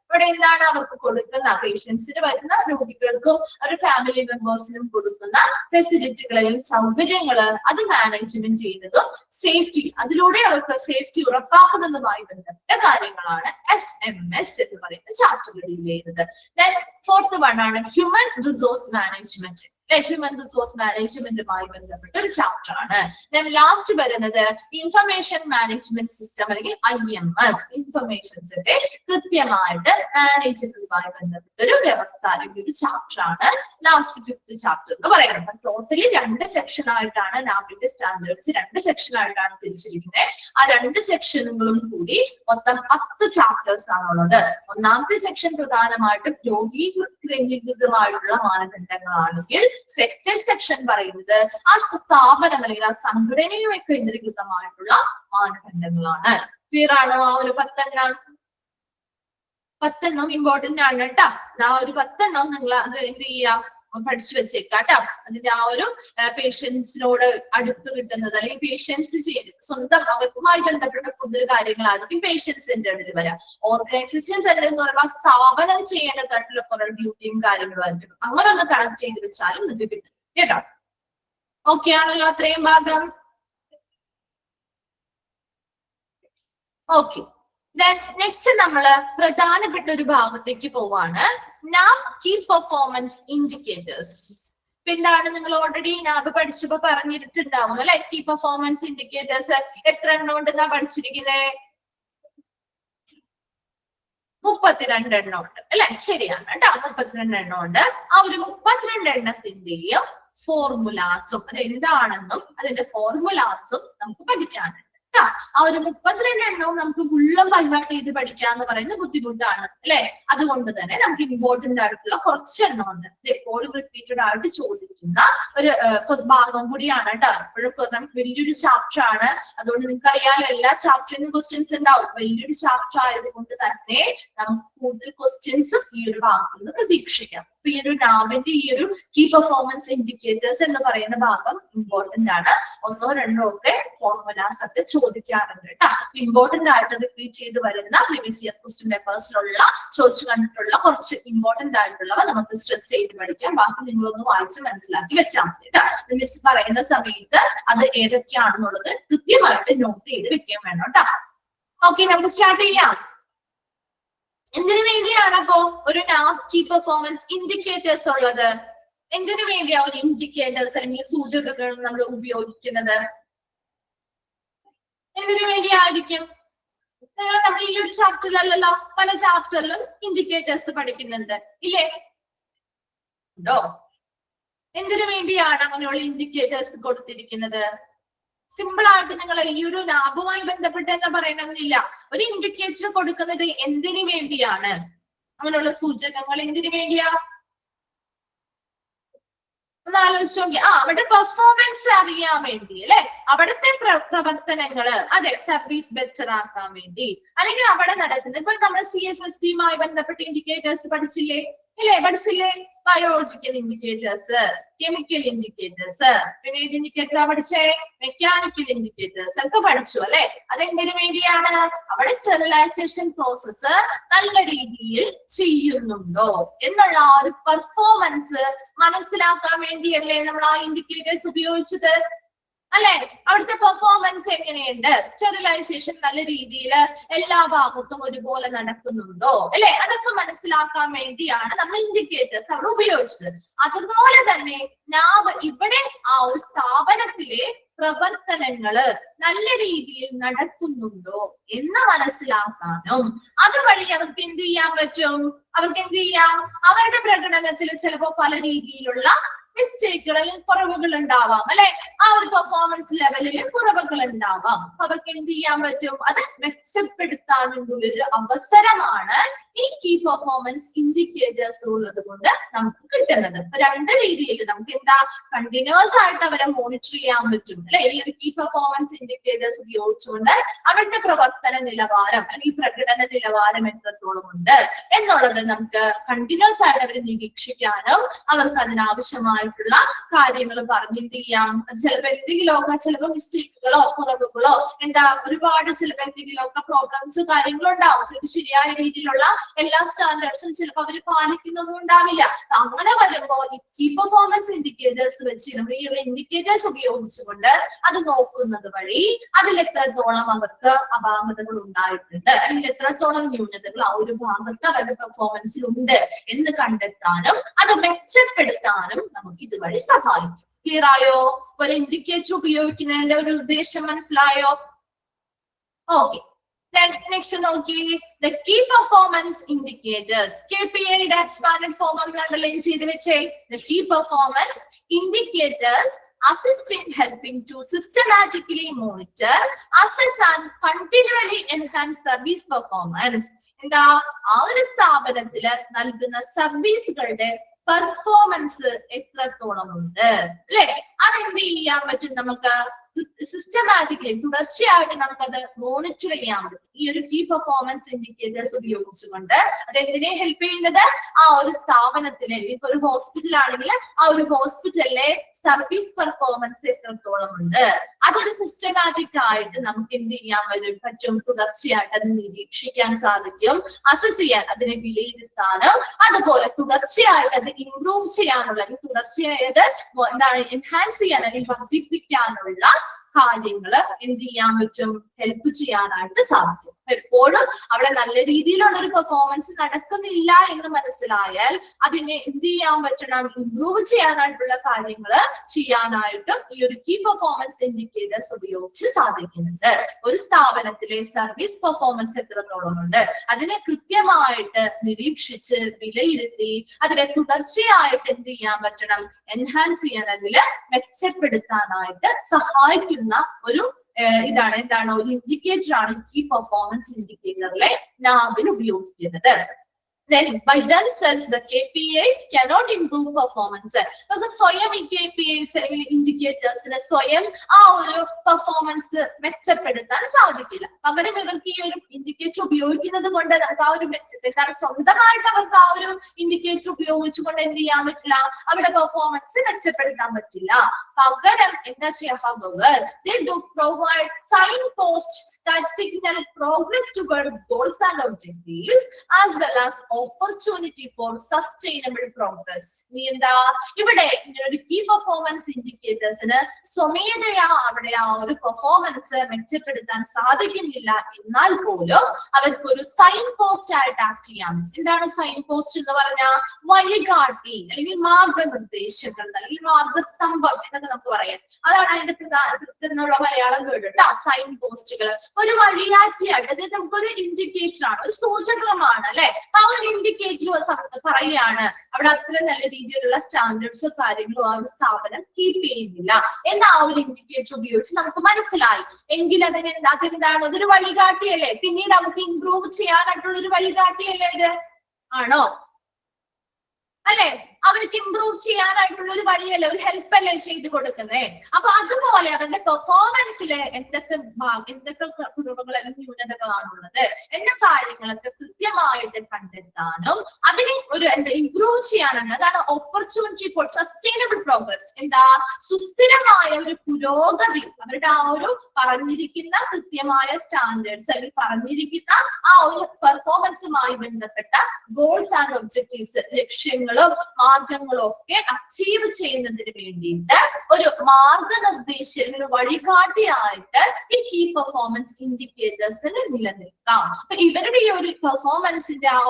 ഇവിടെ എന്താണ്? അവർക്ക് കൊടുക്കുന്ന പേഷ്യൻസിന് വരുന്ന രോഗികൾക്കും അവരുടെ ഫാമിലി മെമ്പേഴ്സിനും കൊടുക്കുന്ന ഫെസിലിറ്റികളിൽ സൗകര്യങ്ങള് അത് മാനേജ്മെന്റ് ചെയ്യുന്നതും സേഫ്റ്റി, അതിലൂടെ അവർക്ക് സേഫ്റ്റി ഉറപ്പാക്കുന്നതുമായി ബന്ധപ്പെട്ട കാര്യങ്ങളാണ് FMS എന്ന് പറയുന്ന ചാപ്റ്ററിൽ ഡീൽ ചെയ്യുന്നത്. Then fourth one ആണ് human resource management. Human resource മാനേജ്മെന്റുമായി ബന്ധപ്പെട്ട ഒരു ചാപ്റ്റർ ആണ്. Then ലാസ്റ്റ് വരുന്നത് ഇൻഫർമേഷൻ മാനേജ്മെന്റ് സിസ്റ്റം അല്ലെങ്കിൽ IMS, ഇൻഫർമേഷൻസിന്റെ കൃത്യമായിട്ട് മാനേജ്മെന്റുമായി ബന്ധപ്പെട്ട ഒരു വ്യവസ്ഥ അല്ലെങ്കിൽ ഒരു ചാപ്റ്റർ ആണ് ലാസ്റ്റ് ഫിഫ്ത് ചാപ്റ്റർ എന്ന് പറയുന്നത്. ടോട്ടലി 2 സെക്ഷൻ ആയിട്ടാണ് നാബിന്റെ സ്റ്റാൻഡേർഡ്സ് 2 സെക്ഷൻ ആയിട്ടാണ് തിരിച്ചിരിക്കുന്നത്. ആ 2 സെക്ഷനുകളും കൂടി മൊത്തം 10 ചാപ്റ്റേഴ്സ് ആണുള്ളത്. ഒന്നാമത്തെ സെക്ഷൻ പ്രധാനമായിട്ടും രോഗി കേന്ദ്രീകൃതമായിട്ടുള്ള മാനദണ്ഡങ്ങളാണെങ്കിൽ സെക്കൻഡ് സെക്ഷൻ പറയുന്നത് ആ സ്ഥാപനം അല്ലെങ്കിൽ ആ സംഘടനയുമായി കേന്ദ്രീകൃതമായിട്ടുള്ള മാനദണ്ഡങ്ങളാണ്. ക്ലിയർ ആണോ? ആ ഒരു 10 എണ്ണം ഇമ്പോർട്ടന്റ് ആണ് കേട്ടോ. ആ ഒരു 10 എണ്ണം നിങ്ങൾ അത് എന്ത് ചെയ്യാം? പഠിച്ചു വെച്ചേക്കാട്ടോ. അതിന്റെ ആ ഒരു പേഷ്യൻസിനോട് അടുത്ത് കിട്ടുന്നത് അല്ലെങ്കിൽ പേഷ്യൻസ് ചെയ്ത് സ്വന്തം അവർക്കുമായി ബന്ധപ്പെട്ട കൂടുതൽ കാര്യങ്ങളായിരിക്കും പേഷ്യൻസ് സെന്ററിൽ വരാം. ഓർഗനൈസേഷൻ തന്നെ എന്ന് പറയുമ്പോൾ സ്ഥാപനം ചെയ്യേണ്ടതായിട്ടുള്ള കുറെ ഡ്യൂട്ടിയും കാര്യങ്ങളും ആയിരിക്കും. അങ്ങനെ ഒന്ന് കണക്ട് ചെയ്ത് വെച്ചാലും നിങ്ങൾക്ക് കിട്ടും കേട്ടോ. ഓക്കെ ആണല്ലോ അത്രയും ഭാഗം? ഓക്കെ. നെക്സ്റ്റ് നമ്മള് പ്രധാനപ്പെട്ട ഒരു ഭാഗത്തേക്ക് പോവാണ്. നാം കീ പെർഫോമൻസ് ഇൻഡിക്കേറ്റേഴ്സ്. ഇപ്പൊ എന്താണ് നിങ്ങൾ ഓൾറെഡി നാബ് പഠിച്ചപ്പോ പറഞ്ഞിട്ടുണ്ടാവും അല്ലെ? കീ പെർഫോമൻസ് ഇൻഡിക്കേറ്റേഴ്സ് എത്ര എണ്ണം ഉണ്ടെന്നാ പഠിച്ചിരിക്കുന്നത്? 32 എണ്ണം ഉണ്ട് അല്ലെ? ശരിയാണ് കേട്ടോ, 32 എണ്ണം ഉണ്ട്. ആ ഒരു 32 എണ്ണത്തിന്റെയും ഫോർമുലാസും അത് എന്താണെന്നും അതിന്റെ ഫോർമുലാസും നമുക്ക് പഠിക്കാനുണ്ട്. ആ ഒരു 32 എണ്ണവും നമുക്ക് ഫുള്ളും ബൈഹാർട്ട് ചെയ്ത് പഠിക്കാന്ന് പറയുന്നത് ബുദ്ധിമുട്ടാണ് അല്ലെ? അതുകൊണ്ട് തന്നെ നമുക്ക് ഇമ്പോർട്ടന്റ് ആയിട്ടുള്ള കുറച്ച് എണ്ണം ഉണ്ട്. എപ്പോഴും റിപ്പീറ്റഡ് ആയിട്ട് ചോദിക്കുന്ന ഒരു ഭാഗം കൂടിയാണ് കേട്ടോ. എപ്പോഴും നമുക്ക് വലിയൊരു ചാപ്റ്റർ ആണ്. അതുകൊണ്ട് നിങ്ങൾക്ക് അറിയാലോ എല്ലാ ചാപ്റ്ററിനും ക്വസ്റ്റ്യൻസ് ഉണ്ടാവും. വലിയൊരു ചാപ്റ്റർ ആയതുകൊണ്ട് തന്നെ നമുക്ക് കൂടുതൽ ക്വസ്റ്റ്യൻസും ഈ ഒരു ഭാഗത്ത് നിന്ന് പ്രതീക്ഷിക്കാം. അപ്പൊ ഈ ഒരു നാബിന്റെ ഈ ഒരു കീ പെർഫോമൻസ് ഇൻഡിക്കേറ്റേഴ്സ് എന്ന് പറയുന്ന ഭാഗം ഇമ്പോർട്ടന്റ് ആണ്. 1 or 2 ഒക്കെ ഫോർമുലാസ് ഒക്കെ ചോദിക്കാറുണ്ട് കേട്ടോ. ഇമ്പോർട്ടന്റ് ആയിട്ട് റിപ്പീറ്റ് ചെയ്ത് വരുന്ന പ്രീവിയസ് ഇയർ ക്വസ്റ്റ്യൻ പേപ്പേഴ്സിലുള്ള ചോദിച്ചു കണ്ടിട്ടുള്ള കുറച്ച് ഇമ്പോർട്ടന്റ് ആയിട്ടുള്ളവ നമുക്ക് സ്ട്രെസ് ചെയ്ത് പഠിക്കാം. ബാക്കി നിങ്ങളൊന്ന് വായിച്ച് മനസ്സിലാക്കി വെച്ചാൽ മതി കേട്ടോ. മിസ് പറയുന്ന സമയത്ത് അത് ഏതൊക്കെയാണെന്നുള്ളത് കൃത്യമായിട്ട് നോട്ട് ചെയ്ത് വെക്കാൻ വേണം കേട്ടോ. ഓക്കെ, നമുക്ക് സ്റ്റാർട്ട് ചെയ്യാം. എന്തിനു വേണ്ടിയാണ് അപ്പോ ഒരു നാബ് കീ പെർഫോമൻസ് ഇൻഡിക്കേറ്റേഴ്സ് ഉള്ളത്? എന്തിനു വേണ്ടിയാ ഒരു ഇൻഡിക്കേറ്റേഴ്സ് അല്ലെങ്കിൽ സൂചകങ്ങൾ നമ്മൾ ഉപയോഗിക്കുന്നത്? എന്തിനു വേണ്ടിയായിരിക്കും? നമ്മൾ ഈ ഒരു ചാപ്റ്ററിലല്ലോ, പല ചാപ്റ്ററിലും ഇൻഡിക്കേറ്റേഴ്സ് പഠിക്കുന്നുണ്ട് ഇല്ലേ? ഉണ്ടോ? എന്തിനു വേണ്ടിയാണ് അങ്ങനെയുള്ള ഇൻഡിക്കേറ്റേഴ്സ് കൊടുത്തിരിക്കുന്നത്? സിമ്പിൾ ആയിട്ട് നിങ്ങൾ ഈ ഒരു നാബുമായി ബന്ധപ്പെട്ട് തന്നെ പറയണമെന്നില്ല. ഒരു ഇൻഡിക്കേറ്റർ കൊടുക്കുന്നത് എന്തിനു വേണ്ടിയാണ്? അങ്ങനെയുള്ള സൂചകങ്ങൾ എന്തിനു വേണ്ടിയാ? ഒന്ന് ആലോചിച്ച് നോക്കി. അവരുടെ പെർഫോമൻസ് അറിയാൻ വേണ്ടി അല്ലെ? അവിടുത്തെ പ്രവർത്തനങ്ങള് അതെ സർവീസ് ബെറ്റർ ആക്കാൻ വേണ്ടി, അല്ലെങ്കിൽ അവിടെ നടക്കുന്നത് ഇപ്പൊ നമ്മൾ CSSTയുമായി ബന്ധപ്പെട്ട ഇൻഡിക്കേറ്റേഴ്സ് പഠിച്ചില്ലേ? ഇല്ലേ? പഠിച്ചില്ലേ? ബയോളജിക്കൽ ഇൻഡിക്കേറ്റേഴ്സ്, കെമിക്കൽ ഇൻഡിക്കേറ്റേഴ്സ്, പിന്നെ ഏത് ഇൻഡിക്കേറ്ററാ പഠിച്ചേ? മെക്കാനിക്കൽ ഇൻഡിക്കേറ്റേഴ്സ് ഒക്കെ പഠിച്ചു അല്ലെ? അതെന്തിനു വേണ്ടിയാണ്? അവിടെ സ്റ്റെറിലൈസേഷൻ പ്രോസസ്സ് നല്ല രീതിയിൽ ചെയ്യുന്നുണ്ടോ എന്നുള്ള ആ ഒരു പെർഫോമൻസ് മനസ്സിലാക്കാൻ വേണ്ടിയല്ലേ നമ്മൾ ആ ഇൻഡിക്കേറ്റേഴ്സ് ഉപയോഗിച്ചത് അല്ലെ? അവിടുത്തെ പെർഫോമൻസ് എങ്ങനെയുണ്ട്? സ്റ്റെറിലൈസേഷൻ നല്ല രീതിയിൽ എല്ലാ ഭാഗത്തും ഒരുപോലെ നടക്കുന്നുണ്ടോ അല്ലെ? അതൊക്കെ മനസ്സിലാക്കാൻ വേണ്ടിയാണ് നമ്മൾ ഇൻഡിക്കേറ്റേഴ്സ് അവിടെ ഉപയോഗിച്ചത്. അതുപോലെ തന്നെ നാബ് ഇവിടെ ആ ഒരു സ്ഥാപനത്തിലെ പ്രവർത്തനങ്ങള് നല്ല രീതിയിൽ നടക്കുന്നുണ്ടോ എന്ന് മനസ്സിലാക്കാനും അതുവഴി അവർക്ക് എന്ത് ചെയ്യാൻ പറ്റും? അവർക്ക് എന്ത് ചെയ്യാം? അവരുടെ പ്രകടനത്തിൽ ചിലപ്പോ പല രീതിയിലുള്ള മിസ്റ്റേക്കുകൾ അല്ലെങ്കിൽ കുറവുകൾ ഉണ്ടാവാം അല്ലെ? ആ ഒരു പെർഫോമൻസ് ലെവലിൽ കുറവുകൾ ഉണ്ടാവാം. അവർക്ക് എന്ത് ചെയ്യാൻ പറ്റും? അത് മെച്ചപ്പെടുത്താനുള്ളൊരു അവസരമാണ് ഈ കീ പെർഫോമൻസ് ഇൻഡിക്കേറ്റേഴ്സ് ഉള്ളത് കൊണ്ട് നമുക്ക് കിട്ടുന്നത്. രണ്ട് രീതിയിൽ നമുക്ക് എന്താ കണ്ടിന്യൂസ് ആയിട്ട് അവരെ മോണിറ്റർ ചെയ്യാൻ പറ്റും അല്ലെ? ഈ ഒരു കീ പെർഫോമൻസ് ഇൻഡിക്കേറ്റേഴ്സ് ഉപയോഗിച്ചുകൊണ്ട് അവരുടെ പ്രവർത്തന നിലവാരം അല്ലെങ്കിൽ പ്രകടന നിലവാരം എത്രത്തോളം ഉണ്ട് എന്നുള്ളത് നമുക്ക് കണ്ടിന്യൂസ് ആയിട്ട് അവരെ നിരീക്ഷിക്കാനും അവർക്ക് അതിനാവശ്യമായിട്ടുള്ള കാര്യങ്ങൾ പറഞ്ഞെന്ത് ചെയ്യാം. ചിലപ്പോൾ എന്തെങ്കിലുമൊക്കെ ചിലപ്പോൾ മിസ്റ്റേക്കുകളോ കുറവുകളോ എന്താ ഒരുപാട് ചിലപ്പോൾ എന്തെങ്കിലുമൊക്കെ പ്രോബ്ലംസ് കാര്യങ്ങളോ ഉണ്ടാവും. ചിലപ്പോൾ ശരിയായ രീതിയിലുള്ള എല്ലാ സ്റ്റാൻഡേർഡ്സും ചിലപ്പോൾ അവർ പാലിക്കുന്നൊന്നും ഉണ്ടാവില്ല. അങ്ങനെ വരുമ്പോൾ ഈ കീ പെർഫോമൻസ് ഇൻഡിക്കേറ്റേഴ്സ് വെച്ച് നമ്മൾ ഈ ഇൻഡിക്കേറ്റേഴ്സ് ഉപയോഗിച്ചുകൊണ്ട് അത് നോക്കുന്നത് വഴി അതിൽ എത്രത്തോളം അവർക്ക് അപാകതകൾ ഉണ്ടായിട്ടുണ്ട് അല്ലെങ്കിൽ എത്രത്തോളം ന്യൂനതകൾ ആ ഒരു ഭാഗത്ത് അവരുടെ പെർഫോമൻസിൽ ഉണ്ട് എന്ന് കണ്ടെത്താനും അത് മെച്ചപ്പെടുത്താനും നമുക്ക് ഇതുവഴി സഹായിക്കും. ക്ലിയർ ആയോ? ഒരു ഇൻഡിക്കേറ്റർ ഉപയോഗിക്കുന്നതിന്റെ ഒരു ഉദ്ദേശം മനസ്സിലായോ? ഓക്കെ, നെക്സ്റ്റ് നോക്കി the key performance indicators. KPI യുടെ എക്സ്പാൻഡഡ് ഫോം ഒന്ന് അണ്ടർലൈൻ ചെയ്ത് വെച്ചേ. The key performance indicators assist in helping to systematically monitor, assess and continually enhance service performance. എന്താ ആ ഒരു സ്ഥാപനത്തില് നൽകുന്ന സർവീസുകളുടെ പെർഫോമൻസ് എത്രത്തോളം ഉണ്ട് അല്ലെ? അതെന്ത് ചെയ്യാൻ പറ്റും? നമുക്ക് സിസ്റ്റമാറ്റിക്കലി തുടർച്ചയായിട്ട് നമുക്കത് മോണിറ്റർ ചെയ്യാൻ പറ്റും ഈ ഒരു കീ പെർഫോമൻസ് ഇൻഡിക്കേറ്റേഴ്സ് ഉപയോഗിച്ചുകൊണ്ട്. അത് എന്തിനെ ഹെൽപ്പ് ചെയ്യുന്നത്? ആ ഒരു സ്ഥാപനത്തിലെ, ഇപ്പൊ ഒരു ഹോസ്പിറ്റൽ ആണെങ്കിൽ ആ ഒരു ഹോസ്പിറ്റലിലെ സർവീസ് പെർഫോമൻസ് എത്രത്തോളം ഉണ്ട്, അതൊരു സിസ്റ്റമാറ്റിക് ആയിട്ട് നമുക്ക് എന്ത് ചെയ്യാൻ പറ്റും? തുടർച്ചയായിട്ട് അത് നിരീക്ഷിക്കാൻ സാധിക്കും, അസസ് ചെയ്യാൻ, അതിനെ വിലയിരുത്താനും അതുപോലെ തുടർച്ചയായിട്ട് അത് ഇംപ്രൂവ് ചെയ്യാനുള്ള, തുടർച്ചയായത് എന്താണ് എൻഹാൻസ് ചെയ്യാൻ അല്ലെങ്കിൽ വർദ്ധിപ്പിക്കാനുള്ള കാര്യങ്ങള് എന്ത് ചെയ്യാൻ പറ്റും? ഹെൽപ്പ് ചെയ്യാനായിട്ട് സാധിക്കും. എപ്പോഴും അവിടെ നല്ല രീതിയിലുള്ള ഒരു പെർഫോമൻസ് നടക്കുന്നില്ല എന്ന് മനസ്സിലായാൽ അതിനെ എന്ത് ചെയ്യാൻ പറ്റണം? ഇംപ്രൂവ് ചെയ്യാനായിട്ടുള്ള കാര്യങ്ങൾ ചെയ്യാനായിട്ടും ഈ ഒരു കീ പെർഫോമൻസ് ഇൻഡിക്കേറ്റേഴ്സ് ഉപയോഗിച്ച് സാധിക്കുന്നുണ്ട്. ഒരു സ്ഥാപനത്തിലെ സർവീസ് പെർഫോമൻസ് എത്രത്തോളം ഉണ്ട് അതിനെ കൃത്യമായിട്ട് നിരീക്ഷിച്ച് വിലയിരുത്തി അതിനെ തുടർച്ചയായിട്ട് എന്ത് ചെയ്യാൻ പറ്റണം? എൻഹാൻസ് ചെയ്യാൻ, അതിൽ മെച്ചപ്പെടുത്താനായിട്ട് സഹായിക്കുന്ന ഒരു എന്താണ് ഒരു ഇൻഡിക്കേറ്റർ ആണ് കീ പെർഫോമൻസ് ഇൻഡിക്കേറ്ററിലെ നാബിൽ ഉപയോഗിക്കുന്നത്. Then by themselves the KPIs cannot improve performance. നമുക്ക് സ്വയം ഈ KPIs അല്ലെങ്കിൽ ഇൻഡിക്കേറ്റേഴ്സിന് സ്വയം ആ ഒരു പെർഫോമൻസ് മെച്ചപ്പെടുത്താൻ സാധിക്കില്ല. പകരം ഇവർക്ക് ഈ ഒരു ഇൻഡിക്കേറ്റർ ഉപയോഗിക്കുന്നത് കൊണ്ട് നമുക്ക് ആ ഒരു എന്താണ് സ്വന്തമായിട്ട് അവർക്ക് ആ ഒരു ഇൻഡിക്കേറ്റർ ഉപയോഗിച്ചുകൊണ്ട് എന്ത് ചെയ്യാൻ പറ്റില്ല? അവരുടെ പെർഫോമൻസ് മെച്ചപ്പെടുത്താൻ പറ്റില്ല. പകരം എന്താ ചെയ്യാ? They do provide signposts that signal progress towards goals and objectives as well as opportunity for sustainable progress. ഇവിടെ ഒരു കീ പെർഫോമൻസ് ഇൻഡിക്കേറ്റേഴ്സിന് സ്വമേധയാ അവിടെ ആ ഒരു പെർഫോമൻസ് മെച്ചപ്പെടുത്താൻ സാധിക്കുന്നില്ല എന്നാൽ പോലും അവർക്ക് ഒരു സൈൻ പോസ്റ്റ് ആയിട്ട് ആക്ട് ചെയ്യാം. എന്താണ് സൈൻ പോസ്റ്റ് എന്ന് പറഞ്ഞാൽ? വഴികാട്ടി അല്ലെങ്കിൽ മാർഗനിർദ്ദേശങ്ങൾ അല്ലെങ്കിൽ മാർഗസ്തംഭം എന്നൊക്കെ നമുക്ക് പറയാം. അതാണ് അതിന്റെ പ്രധാന മലയാളം കേട്ടോ. സൈൻ പോസ്റ്റുകൾ ഒരു വഴിയാറ്റിയായിട്ട്, അതായത് നമുക്കൊരു ഇൻഡിക്കേറ്റർ ആണ്, ഒരു സൂചകമാണ് അല്ലെ. ആ ഒരു ഇൻഡിക്കേറ്റർ പറയാണ് അവിടെ അത്ര നല്ല രീതിയിലുള്ള സ്റ്റാൻഡേർഡ്സോ കാര്യങ്ങളോ ആ ഒരു സ്ഥാപനം കീപ്പ് ചെയ്യുന്നില്ല എന്ന് ആ ഒരു ഇൻഡിക്കേറ്റർ ഉപയോഗിച്ച് നമുക്ക് മനസ്സിലായി എങ്കിൽ അതെന്താണ്? അതൊരു വഴികാട്ടിയല്ലേ? പിന്നീട് നമുക്ക് ഇംപ്രൂവ് ചെയ്യാനായിട്ടുള്ള ഒരു വഴികാട്ടിയല്ലേ ഇത്? ആണോ? അല്ലെ? അവർക്ക് ഇംപ്രൂവ് ചെയ്യാനായിട്ടുള്ള ഒരു വഴിയല്ലേ, ഒരു ഹെൽപ്പ് അല്ലേ ചെയ്തു കൊടുക്കുന്നേ. അപ്പൊ അതുപോലെ അവരുടെ പെർഫോമൻസിലെ എന്തൊക്കെ കുറവുകൾ അല്ലെങ്കിൽ ന്യൂനതകളാണുള്ളത് എന്ന കാര്യങ്ങളൊക്കെ കൃത്യമായിട്ട് കണ്ടെത്താനും അതിനെ ഒരു ഇംപ്രൂവ് ചെയ്യാനാണ്. അതാണ് ഓപ്പർച്യൂണിറ്റി ഫോർ സസ്റ്റൈനബിൾ പ്രോഗ്രസ്. എന്താ? സുസ്ഥിരമായ ഒരു പുരോഗതി അവരുടെ ആ ഒരു പറഞ്ഞിരിക്കുന്ന കൃത്യമായ സ്റ്റാൻഡേർഡ്സ് അല്ലെങ്കിൽ പറഞ്ഞിരിക്കുന്ന ആ ഒരു പെർഫോമൻസുമായി ബന്ധപ്പെട്ട ഗോൾസ് ആൻഡ് ഒബ്ജക്റ്റീവ്സ്, ലക്ഷ്യങ്ങളും മാർഗങ്ങളും ഒക്കെ അച്ചീവ് ചെയ്യുന്നതിന് വേണ്ടിയിട്ട് ഒരു മാർഗനിർദ്ദേശം, ഒരു വഴികാട്ടിയായിട്ട് ഈ കീ പെർഫോമൻസ് ഇൻഡിക്കേറ്റേഴ്സിന് നിലനിൽക്കാം. അപ്പൊ ഇവരുടെ ഈ ഒരു പെർഫോമൻസിന്റെ ആ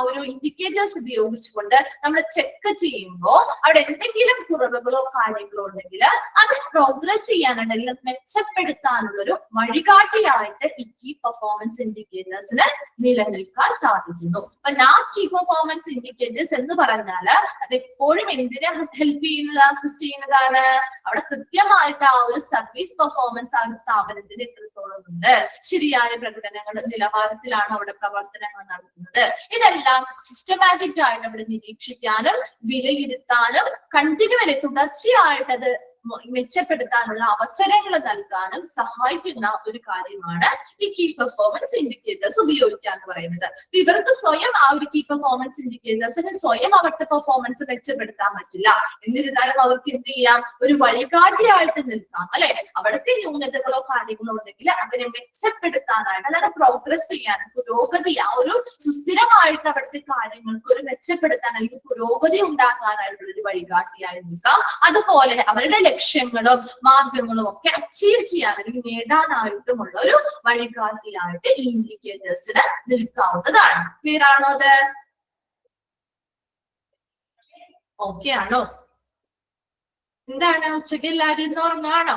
ഒരു ഇൻഡിക്കേറ്റേഴ്സ് ഉപയോഗിച്ചുകൊണ്ട് നമ്മൾ ചെക്ക് ചെയ്യുമ്പോൾ അവിടെ എന്തെങ്കിലും കുറവുകളോ കാര്യങ്ങളോ ഉണ്ടെങ്കിൽ അത് പ്രോഗ്രസ് ചെയ്യാനുണ്ടെങ്കിൽ അത് മെച്ചപ്പെടുത്താനുള്ള ഒരു വഴികാട്ടിയായിട്ട് ഈ കീ പെർഫോമൻസ് ഇൻഡിക്കേറ്റേഴ്സിന് നിലനിൽക്കാൻ സാധിക്കുന്നു. അപ്പൊ കീ പെർഫോമൻസ് ഇൻഡിക്കേറ്റേഴ്സ് എന്ന് പറഞ്ഞാല് അത് എപ്പോഴും എന്തിനെ ഹെൽപ്പ് ചെയ്യുന്നത്, അസിസ്റ്റ് ചെയ്യുന്നതാണ്? അവിടെ കൃത്യമായിട്ട് ആ ഒരു സർവീസ് പെർഫോമൻസ് ആ ഒരു സ്ഥാപനത്തിന് എത്രത്തോളം ഉണ്ട്, ശരിയായ പ്രകടനങ്ങൾ നിലവാരത്തിലാണ് അവിടെ പ്രവർത്തനങ്ങൾ നടത്തുന്നത്, ഇതെല്ലാം സിസ്റ്റമാറ്റിക് ആയിട്ട് അവിടെ നിരീക്ഷിക്കാനും വിലയിരുത്താനും കണ്ടിന്യൂവലി തുടർച്ചയായിട്ട് അത് മെച്ചപ്പെടുത്താനുള്ള അവസരങ്ങൾ നൽകാനും സഹായിക്കുന്ന ഒരു കാര്യമാണ് ഈ കീ പെർഫോമൻസ് ഇൻഡിക്കേറ്റേഴ്സ് ഉപയോഗിക്കുക എന്ന് പറയുന്നത്. ഇവർക്ക് സ്വയം ആ ഒരു കീ പെർഫോമൻസ് ഇൻഡിക്കേറ്റേഴ്സിന് സ്വയം അവരുടെ പെർഫോമൻസ് മെച്ചപ്പെടുത്താൻ പറ്റില്ല. എന്നിരുന്നാലും അവർക്ക് എന്ത് ചെയ്യാം? ഒരു വഴികാട്ടിയായിട്ട് നിൽക്കാം അല്ലെ. അവിടുത്തെ ന്യൂനതകളോ കാര്യങ്ങളോ ഉണ്ടെങ്കിൽ അതിനെ മെച്ചപ്പെടുത്താനായിട്ട്, അതായത് പ്രോഗ്രസ് ചെയ്യാൻ, പുരോഗതി, ആ ഒരു സുസ്ഥിരമായിട്ട് അവിടുത്തെ കാര്യങ്ങൾക്ക് ഒരു മെച്ചപ്പെടുത്താൻ അല്ലെങ്കിൽ പുരോഗതി ഉണ്ടാക്കാനായിട്ടുള്ള ഒരു വഴികാട്ടിയായി നിൽക്കാം. അതുപോലെ അവരുടെ ലക്ഷ്യങ്ങളും മാർഗങ്ങളും ഒക്കെ അച്ചീവ് ചെയ്യാൻ അല്ലെങ്കിൽ നേടാനായിട്ടുമുള്ള ഒരു വഴികാട്ടിയായിട്ട് ഈ ഇൻഡിക്കേറ്റേഴ്സിന് നിൽക്കാവുന്നതാണ്. ക്ലിയർ ആണോ അത്? ഓക്കെ ആണോ? എന്താണ് ഉച്ചയ്ക്ക് എല്ലാവരും ഉറങ്ങാണോ?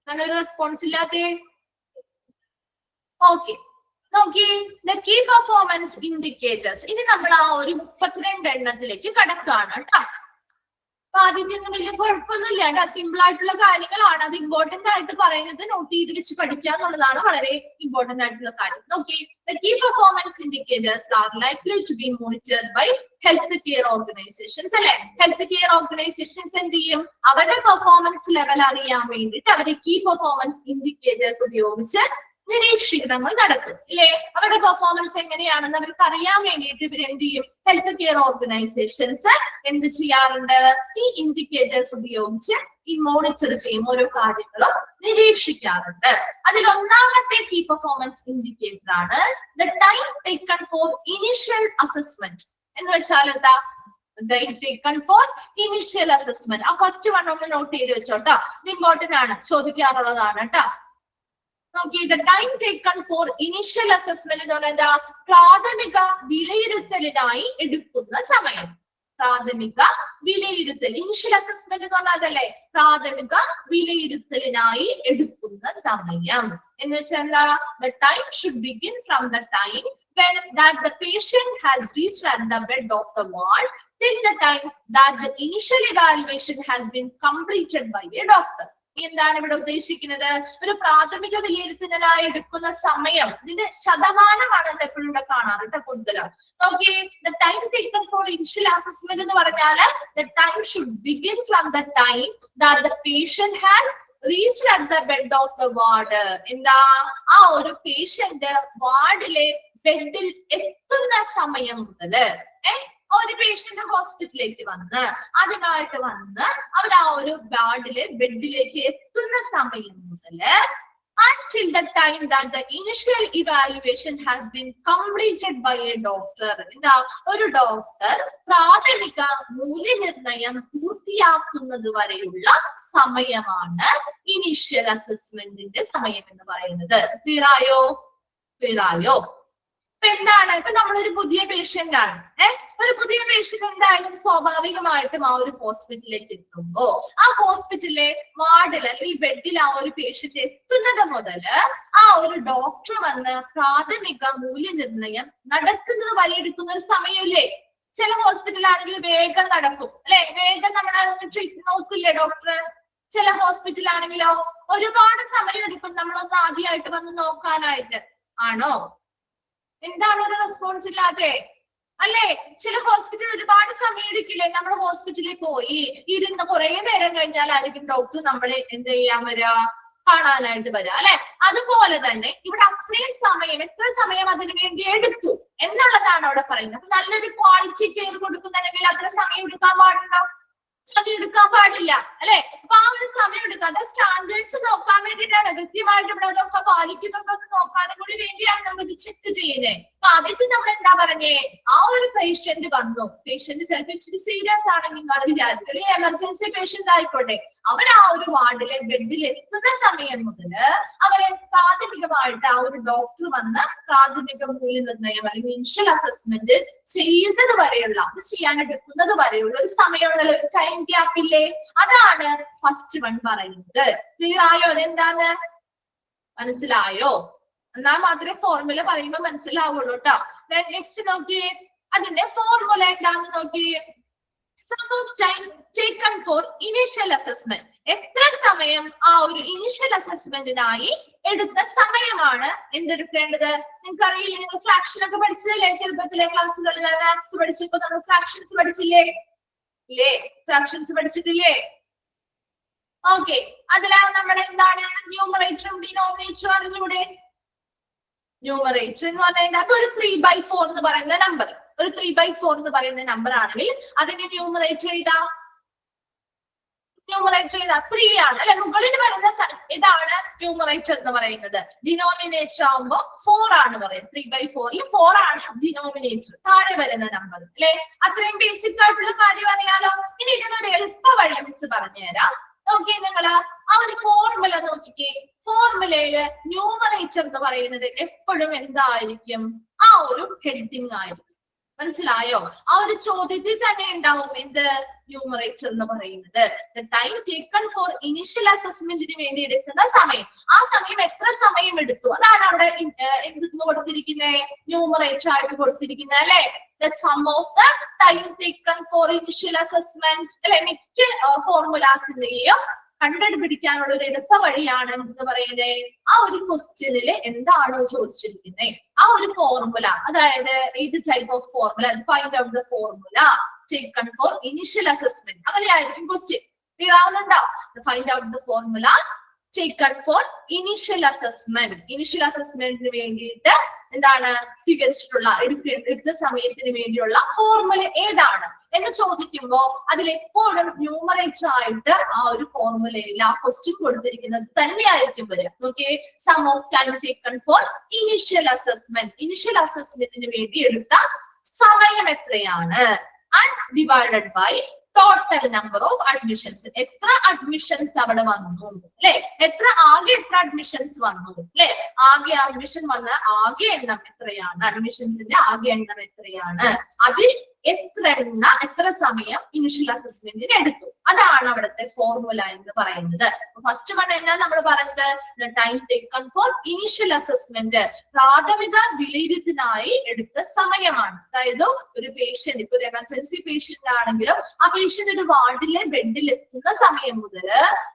നല്ലൊരു റെസ്പോൺസ് ഇല്ലാതെ? ഓക്കെ, നോക്കി കീ പെർഫോമൻസ് ഇൻഡിക്കേറ്റേഴ്സ്. ഇനി നമ്മൾ ആ ഒരു 32 എണ്ണത്തിലേക്ക് കടക്കാണ് കേട്ടോ. അപ്പൊ ആദ്യത്തെ വലിയ കുഴപ്പമൊന്നുമില്ല കേട്ടോ, സിമ്പിൾ ആയിട്ടുള്ള കാര്യങ്ങളാണ്. അത് ഇമ്പോർട്ടന്റ് ആയിട്ട് പറയുന്നത് നോട്ട് ചെയ്ത് വെച്ച് പഠിക്കുക എന്നുള്ളതാണ് വളരെ ഇമ്പോർട്ടന്റ് ആയിട്ടുള്ള കാര്യം. Okay, the key performance indicators are likely to be monitored by health care organizations അല്ലെ. ഹെൽത്ത് കെയർ ഓർഗനൈസേഷൻസ് എന്ത് ചെയ്യും? അവരുടെ പെർഫോമൻസ് ലെവൽ അറിയാൻ വേണ്ടിയിട്ട് അവരുടെ കീ പെർഫോമൻസ് ഇൻഡിക്കേറ്റേഴ്സ് ഉപയോഗിച്ച് നിരീക്ഷണങ്ങൾ നടത്തും അല്ലെ. അവരുടെ പെർഫോമൻസ് എങ്ങനെയാണെന്ന് അവർക്ക് അറിയാൻ വേണ്ടിയിട്ട് ഇവർ എന്ത് ചെയ്യും? ഹെൽത്ത് കെയർ ഓർഗനൈസേഷൻസ് എന്ത് ചെയ്യാറുണ്ട്? ഈ ഇൻഡിക്കേറ്റേഴ്സ് ഉപയോഗിച്ച് ഈ മോണിറ്റർ ചെയ്യും, ഓരോ കാര്യങ്ങളും നിരീക്ഷിക്കാറുണ്ട്. അതിൽ ഒന്നാമത്തെ കീ പെർഫോമൻസ് ഇൻഡിക്കേറ്റർ ആണ് the time taken for initial assessment. എന്ന് വെച്ചാൽ എന്താ? Taken for initial assessment. ആ ഫസ്റ്റ് വൺ ഒന്ന് നോട്ട് ചെയ്ത് വെച്ചോട്ടോ, ഇത് ഇമ്പോർട്ടന്റ് ആണ്, ചോദിക്കാറുള്ളതാണ് കേട്ടോ. Okay, the time taken for initial assessment എന്ന് പറഞ്ഞാൽ പ്രാഥമിക വിലയിരുത്തലിനായി എടുക്കുന്ന സമയം. പ്രാഥമിക വിലയിരുത്തൽ, ഇനിഷ്യൽ അസസ്മെന്റ് എന്ന് പറഞ്ഞാൽ അതല്ലേ, പ്രാഥമിക വിലയിരുത്തലിനായി എടുക്കുന്ന സമയം എന്ന് വെച്ചാൽ the time should begin from the time when that the patient has reached at the bed of the ward till the time that the initial evaluation has been completed by a doctor. എന്താണ് ഇവിടെ ഉദ്ദേശിക്കുന്നത്? ഒരു പ്രാഥമിക വിലയിരുത്തലിനായി എടുക്കുന്ന സമയം, ഇതിന്റെ ശതമാനമാണ് എപ്പോഴും ഇവിടെ കാണാറ് കേട്ടോ കൂടുതലും. Okay, the time taken for initial assessment എന്ന് പറഞ്ഞാല് the time should begin from the time that the patient has reached at the bed of the ward. എന്താ? ആ ഒരു പേഷ്യന്റ് വാർഡിലെ ബെഡിൽ എത്തുന്ന സമയം മുതല് ഒരു പേഷ്യന്റ് ഹോസ്പിറ്റലിലേക്ക് വന്ന് അതിനായിട്ട് വന്ന് അവർ ആ ഒരു വാർഡിലെ ബെഡിലേക്ക് എത്തുന്ന സമയം മുതല് until the time that the initial evaluation has been completed by a doctor. എന്താ? ഒരു ഡോക്ടർ പ്രാഥമിക മൂല്യനിർണയം പൂർത്തിയാക്കുന്നത് വരെയുള്ള സമയമാണ് ഇനിഷ്യൽ അസസ്മെന്റിന്റെ സമയം എന്ന് പറയുന്നത്. ക്ലിയർ ആയോ? ക്ലിയർ ആയോ? എന്താണ്? ഇപ്പൊ നമ്മളൊരു പുതിയ പേഷ്യന്റ് ആണ്, ഒരു പുതിയ പേഷ്യന്റ് എന്തായാലും സ്വാഭാവികമായിട്ടും ആ ഒരു ഹോസ്പിറ്റലിലേക്ക് എത്തുമ്പോ ആ ഹോസ്പിറ്റലിലെ വാർഡിൽ അല്ലെങ്കിൽ ബെഡിൽ ആ ഒരു പേഷ്യന്റ് എത്തുന്നത് മുതല് ആ ഒരു ഡോക്ടർ വന്ന് പ്രാഥമിക മൂല്യനിർണയം നടത്തുന്നത് വരെ എടുക്കുന്ന ഒരു സമയമില്ലേ? ചില ഹോസ്പിറ്റലാണെങ്കിൽ വേഗം നടക്കും അല്ലെ, വേഗം നമ്മളെ ട്രീറ്റ്മെന്റ് നോക്കില്ലേ ഡോക്ടർ. ചില ഹോസ്പിറ്റലാണെങ്കിലോ ഒരുപാട് സമയം എടുക്കും നമ്മളൊന്ന് ആദ്യമായിട്ട് വന്ന് നോക്കാനായിട്ട്. ആണോ? എന്താണ് ഒരു റെസ്പോൺസ് ഇല്ലാതെ അല്ലെ? ചില ഹോസ്പിറ്റൽ ഒരുപാട് സമയം എടുക്കില്ലേ? നമ്മൾ ഹോസ്പിറ്റലിൽ പോയി ഇരുന്ന് കുറെ നേരം കഴിഞ്ഞാലായിരിക്കും ഡോക്ടർ നമ്മളെ എന്ത് ചെയ്യാൻ വരിക? കാണാനായിട്ട് വരിക അല്ലെ. അതുപോലെ തന്നെ ഇവിടെ അത്രയും സമയം, എത്ര സമയം അതിനു വേണ്ടി എടുത്തു എന്നുള്ളതാണ് അവിടെ പറയുന്നത്. അപ്പൊ നല്ലൊരു ക്വാളിറ്റി കെയർ കൊടുക്കുന്നുണ്ടെങ്കിൽ അത്ര സമയം എടുക്കാൻ പാടുണ്ടോ? സമയം എടുക്കാൻ പാടില്ല അല്ലെ. അപ്പൊ ആ ഒരു സമയം എടുക്കുക, അത് സ്റ്റാൻഡേർഡ്സ് നോക്കാൻ വേണ്ടിയിട്ടാണ്, കൃത്യമായിട്ട് ഇവിടെ അതൊക്കെ പാലിക്കുന്നുണ്ടോ എന്ന് നോക്കാനും കൂടി വേണ്ടിയാണ് നമ്മൾ ഇത് ചെക്ക് ചെയ്യുന്നത്. അപ്പൊ ആദ്യത്തെ നമ്മൾ എന്താ പറഞ്ഞേ? ആ ഒരു പേഷ്യന്റ് വന്നു, പേഷ്യന്റ് ചിലപ്പോൾ ഇച്ചിരി സീരിയസ് ആണെങ്കിൽ നിങ്ങൾ വിചാരിക്കും എമർജൻസി പേഷ്യന്റ് ആയിക്കോട്ടെ, അവർ ആ ഒരു വാർഡിലെ ബെഡിൽ എത്തുന്ന സമയം മുതല് അവരെ പ്രാഥമികമായിട്ട് ആ ഒരു ഡോക്ടർ വന്ന് പ്രാഥമിക മൂല്യനിർണ്ണയം അല്ലെങ്കിൽ ഇനിഷ്യൽ അസസ്മെന്റ് ചെയ്യുന്നത് വരെയുള്ള, അത് ചെയ്യാൻ എടുക്കുന്നത് വരെയുള്ള ഒരു സമയമുള്ള ഒരു ടൈം ഗ്യാപ്പ് ഇല്ലേ? അതാണ് ഫസ്റ്റ് വൺ പറയുന്നത്. ക്ലിയർ ആയോ? അതെന്താന്ന് മനസ്സിലായോ? എന്നാൽ മാത്രമേ ഫോർമുല പറയുമ്പോ മനസ്സിലാവുള്ളൂ കേട്ടോ. നെക്സ്റ്റ് നോക്കിയേ, അതിന്റെ ഫോർമുല എന്താന്ന് നോക്കിയേ. Sum of time taken for initial assessment. എത്ര സമയം ആ ഒരു ഇനിഷ്യൽ അസസ്മെന്റിനായി എടുത്ത സമയമാണ് എന്തെടുക്കേണ്ടത്? നിങ്ങൾക്ക് അറിയില്ലേ? നിങ്ങൾ ഫ്രാക്ഷൻ ഒക്കെ പഠിച്ചതല്ലേ ചെറുപ്പത്തിലെ ക്ലാസ്സുകളിൽ? മാത്സ് പഠിച്ചപ്പോ നമ്മൾ ഫ്രാക്ഷൻസ് പഠിച്ചില്ലേ? ഇല്ലേ? ഫ്രാക്ഷൻസ് പഠിച്ചിട്ടില്ലേ? ഓക്കെ, അതിലാ നമ്മുടെ എന്താണ് ന്യൂമറേറ്ററും ഡിനോമിനേറ്ററും അറിഞ്ഞൂടെ? ന്യൂമറേറ്റർ എന്ന് പറഞ്ഞാൽ അപ്പൊ ഒരു 3/4 എന്ന് പറയുന്ന നമ്പർ, ഒരു 3/4 എന്ന് പറയുന്ന നമ്പർ ആണെങ്കിൽ അതിന്റെ ന്യൂമറേറ്റർ ചെയ്താ 3 ആണ് അല്ലെ. മുകളിൽ വരുന്ന ഇതാണ് ന്യൂമറേറ്റർ എന്ന് പറയുന്നത്. ഡിനോമിനേറ്റർ ആകുമ്പോ 4 ആണ് പറയുന്നത്. 3/4 4 ആണ് ഡിനോമിനേറ്റർ, താഴെ വരുന്ന നമ്പർ അല്ലെ. അത്രയും ബേസിക് ആയിട്ടുള്ള കാര്യം അറിയാലോ. ഇനി ഇതിനൊരു എളുപ്പ വഴി മിസ് പറഞ്ഞുതരാം. നോക്കിയേ, നിങ്ങൾ ആ ഒരു ഫോർമുല നോക്കിക്കേ. ഫോർമുലയില് ന്യൂമറേറ്റർ എന്ന് പറയുന്നത് എപ്പോഴും എന്തായിരിക്കും? ആ ഒരു ഹെഡിങ് ആയിരിക്കും. മനസ്സിലായോ? ആ ഒരു ചോദ്യത്തിൽ തന്നെ ഉണ്ടാവും എന്ത് ന്യൂമറേറ്റർ എന്ന് പറയുന്നത്. The time taken for initial അസസ്മെന്റിന് വേണ്ടി എടുക്കുന്ന സമയം. ആ സമയം എത്ര സമയം എടുത്തു അതാണ് അവിടെ എന്തെന്ന് കൊടുത്തിരിക്കുന്നത്, ന്യൂമറേറ്റർ ആയിട്ട് കൊടുത്തിരിക്കുന്നത് അല്ലെ. The sum of the time taken for initial assessment അല്ലെ. മിക്ക ഫോർമുലാസിന്റെയും കണ്ടുപിടിക്കാനുള്ള ഒരു എളുപ്പ വഴിയാണ് എന്ന് പറയുന്നത്. ആ ഒരു ക്വസ്റ്റ്യനിൽ എന്താണോ ചോദിച്ചിരിക്കുന്നത് ആ ഒരു ഫോർമുല, അതായത് ഏത് type of formula, find out the formula taken for initial assessment, അങ്ങനെയായിരിക്കും ക്വസ്റ്റ്യൻ. ക്ലിയർ ആവുന്നുണ്ടോ? Find out the formula taken for initial assessment. Initial അസസ്മെന്റിന് വേണ്ടിയിട്ട് എന്താണ് സ്വീകരിച്ചിട്ടുള്ള എടുത്ത സമയത്തിന് വേണ്ടിയുള്ള ഫോർമുല ഏതാണ് എന്ന് ചോദിക്കുമ്പോ അതിലെപ്പോഴും ന്യൂമറേറ്റർ ആയിട്ട് ആ ഒരു ഫോർമുലയിൽ ആ ക്വസ്റ്റ്യൻ കൊടുത്തിരിക്കുന്നത് തന്നെയായിരിക്കും വരിക. നോക്കിയേ, sum of time taken for initial assessment. Initial അസസ്മെന്റിന് വേണ്ടി എടുത്ത സമയം എത്രയാണ്? Divided by total number of admissions. എത്ര അഡ്മിഷൻസ് അവിടെ വന്നു അല്ലെ, ആകെ എത്ര അഡ്മിഷൻസ് വന്നു അല്ലെ, ആകെ അഡ്മിഷൻ വന്ന ആകെ എണ്ണം എത്രയാണ്, അഡ്മിഷൻസിന്റെ ആകെ എണ്ണം എത്രയാണ്, അതിൽ എത്ര സമയം ഇനിഷ്യൽ അസസ്മെന്റിന് എടുത്തു, അതാണ് അവിടുത്തെ ഫോർമുല എന്ന് പറയുന്നത്. ഫസ്റ്റ് വൺ എന്നാ നമ്മൾ പറഞ്ഞത്, time taken for initial assessment, പ്രാഥമിക വിലയിരുത്തലിനായി എടുത്ത സമയമാണ്. അതായത് ഒരു പേഷ്യന്റ്, ഇപ്പൊ ഒരു എമർജൻസി പേഷ്യന്റ് ആണെങ്കിലും ആ പേഷ്യന്റ് ഒരു വാർഡിലെ ബെഡിൽ എത്തുന്ന സമയം മുതൽ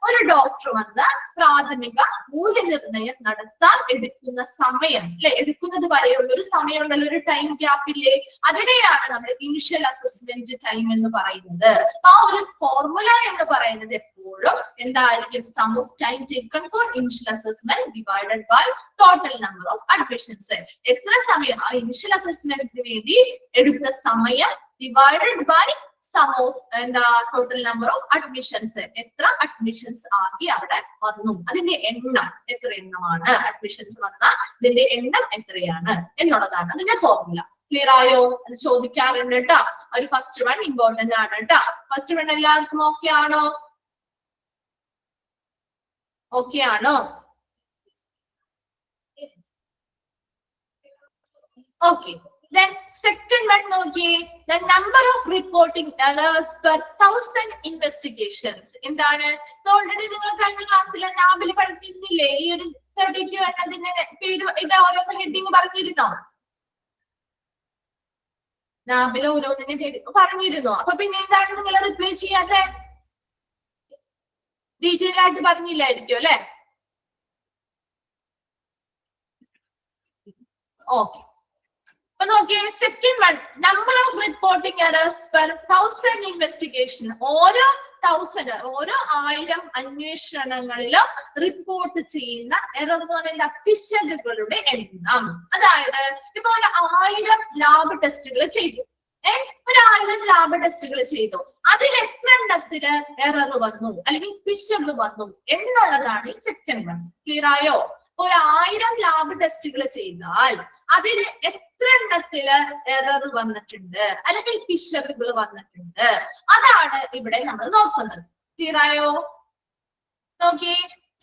ഒരു ഡോക്ടർ വന്ന് പ്രാഥമിക മൂല്യനിർണ്ണയം നടത്താൻ എടുക്കുന്ന സമയം അല്ലെ, എടുക്കുന്നത് വരെയുള്ള ഒരു സമയമുണ്ടല്ലോ, ഒരു ടൈം ഗ്യാപ്പില്ലേ, അതിനെയാണ് നമ്മൾ ഇനിഷ്യൽ അസസ്മെന്റ് ടൈം എന്ന് പറയുന്നത്. ആ ഒരു ഫോർമുല എന്ന് പറയുന്നത് എപ്പോഴും എന്തായിരിക്കും, sum of time taken for initial assessment divided by total number of admissions. എത്ര സമയം ആ ഇനിഷ്യൽ അസസ്മെന്റിന് വേണ്ടി എടുത്ത സമയം divided by sum of total number of admissions. എത്ര അഡ്മിഷൻസ് ആകെ അവിടെ വന്നു, അതിന്റെ എണ്ണം എത്ര എണ്ണമാണ്, അഡ്മിഷൻസ് വന്ന ഇതിന്റെ എണ്ണം എത്രയാണ് എന്നുള്ളതാണ് അതിന്റെ ഫോർമുല. ക്ലിയർ ആയോ? അത് ചോദിക്കാറുണ്ട് കേട്ടോ. ഒരു ഫസ്റ്റ് വൺ ഇമ്പോർട്ടന്റ് ആണ് കേട്ടോ. ഫസ്റ്റ് വൺ എല്ലാവർക്കും ഓക്കെ ആണോ? ഓക്കെ ആണോ? ഓക്കെ. Then second one നോക്കിയേ, the number of reporting errors per 1000 investigations. എന്താണ്? ഓൾറെഡി നിങ്ങൾ കഴിഞ്ഞ ക്ലാസ്സിൽ നാബിൽ പഠിച്ചിരുന്നില്ലേ ഈ ഒരു 32 എണ്ണത്തിന്റെ പേര്, ഇത് ഓരോന്ന് ഹെഡിങ് പറഞ്ഞിരുന്നോ? നാബിൽ ഓരോന്നിന്റെ പറഞ്ഞിരുന്നോ? അപ്പൊ പിന്നെ എന്താണ് നിങ്ങൾ റിപ്ലൈ ചെയ്യാതെ? ഡീറ്റെയിൽ ആയിട്ട് പറഞ്ഞില്ലായിരിക്കും അല്ലെ? ഓക്കെ. അപ്പൊ നോക്കിയേ, second one, number of reporting errors per 1000 investigation. ഓരോ 1000 അന്വേഷണങ്ങളിലും റിപ്പോർട്ട് ചെയ്യുന്ന എറർ എന്ന് പറയുന്ന പിശകുകളുടെ എണ്ണം. അതായത് ഇപ്പൊ 1000 ലാബ് ടെസ്റ്റുകൾ ചെയ്തു, 1000 ലാബ് ടെസ്റ്റുകൾ ചെയ്തു, അതിൽ എത്ര എണ്ണത്തിന് എറർ വന്നു അല്ലെങ്കിൽ പിശക് വന്നു എന്നുള്ളതാണ് ഈ സെക്കൻഡ് വൺ. ക്ലിയർ ആയോ? 1000 ലാബ് ടെസ്റ്റുകൾ ചെയ്താൽ അതിൽ എത്ര എണ്ണത്തില് എറർ വന്നിട്ടുണ്ട് അല്ലെങ്കിൽ പിശകുകൾ വന്നിട്ടുണ്ട്, അതാണ് ഇവിടെ നമ്മൾ നോക്കുന്നത്. ക്ലിയർ ആയോ? നോക്കി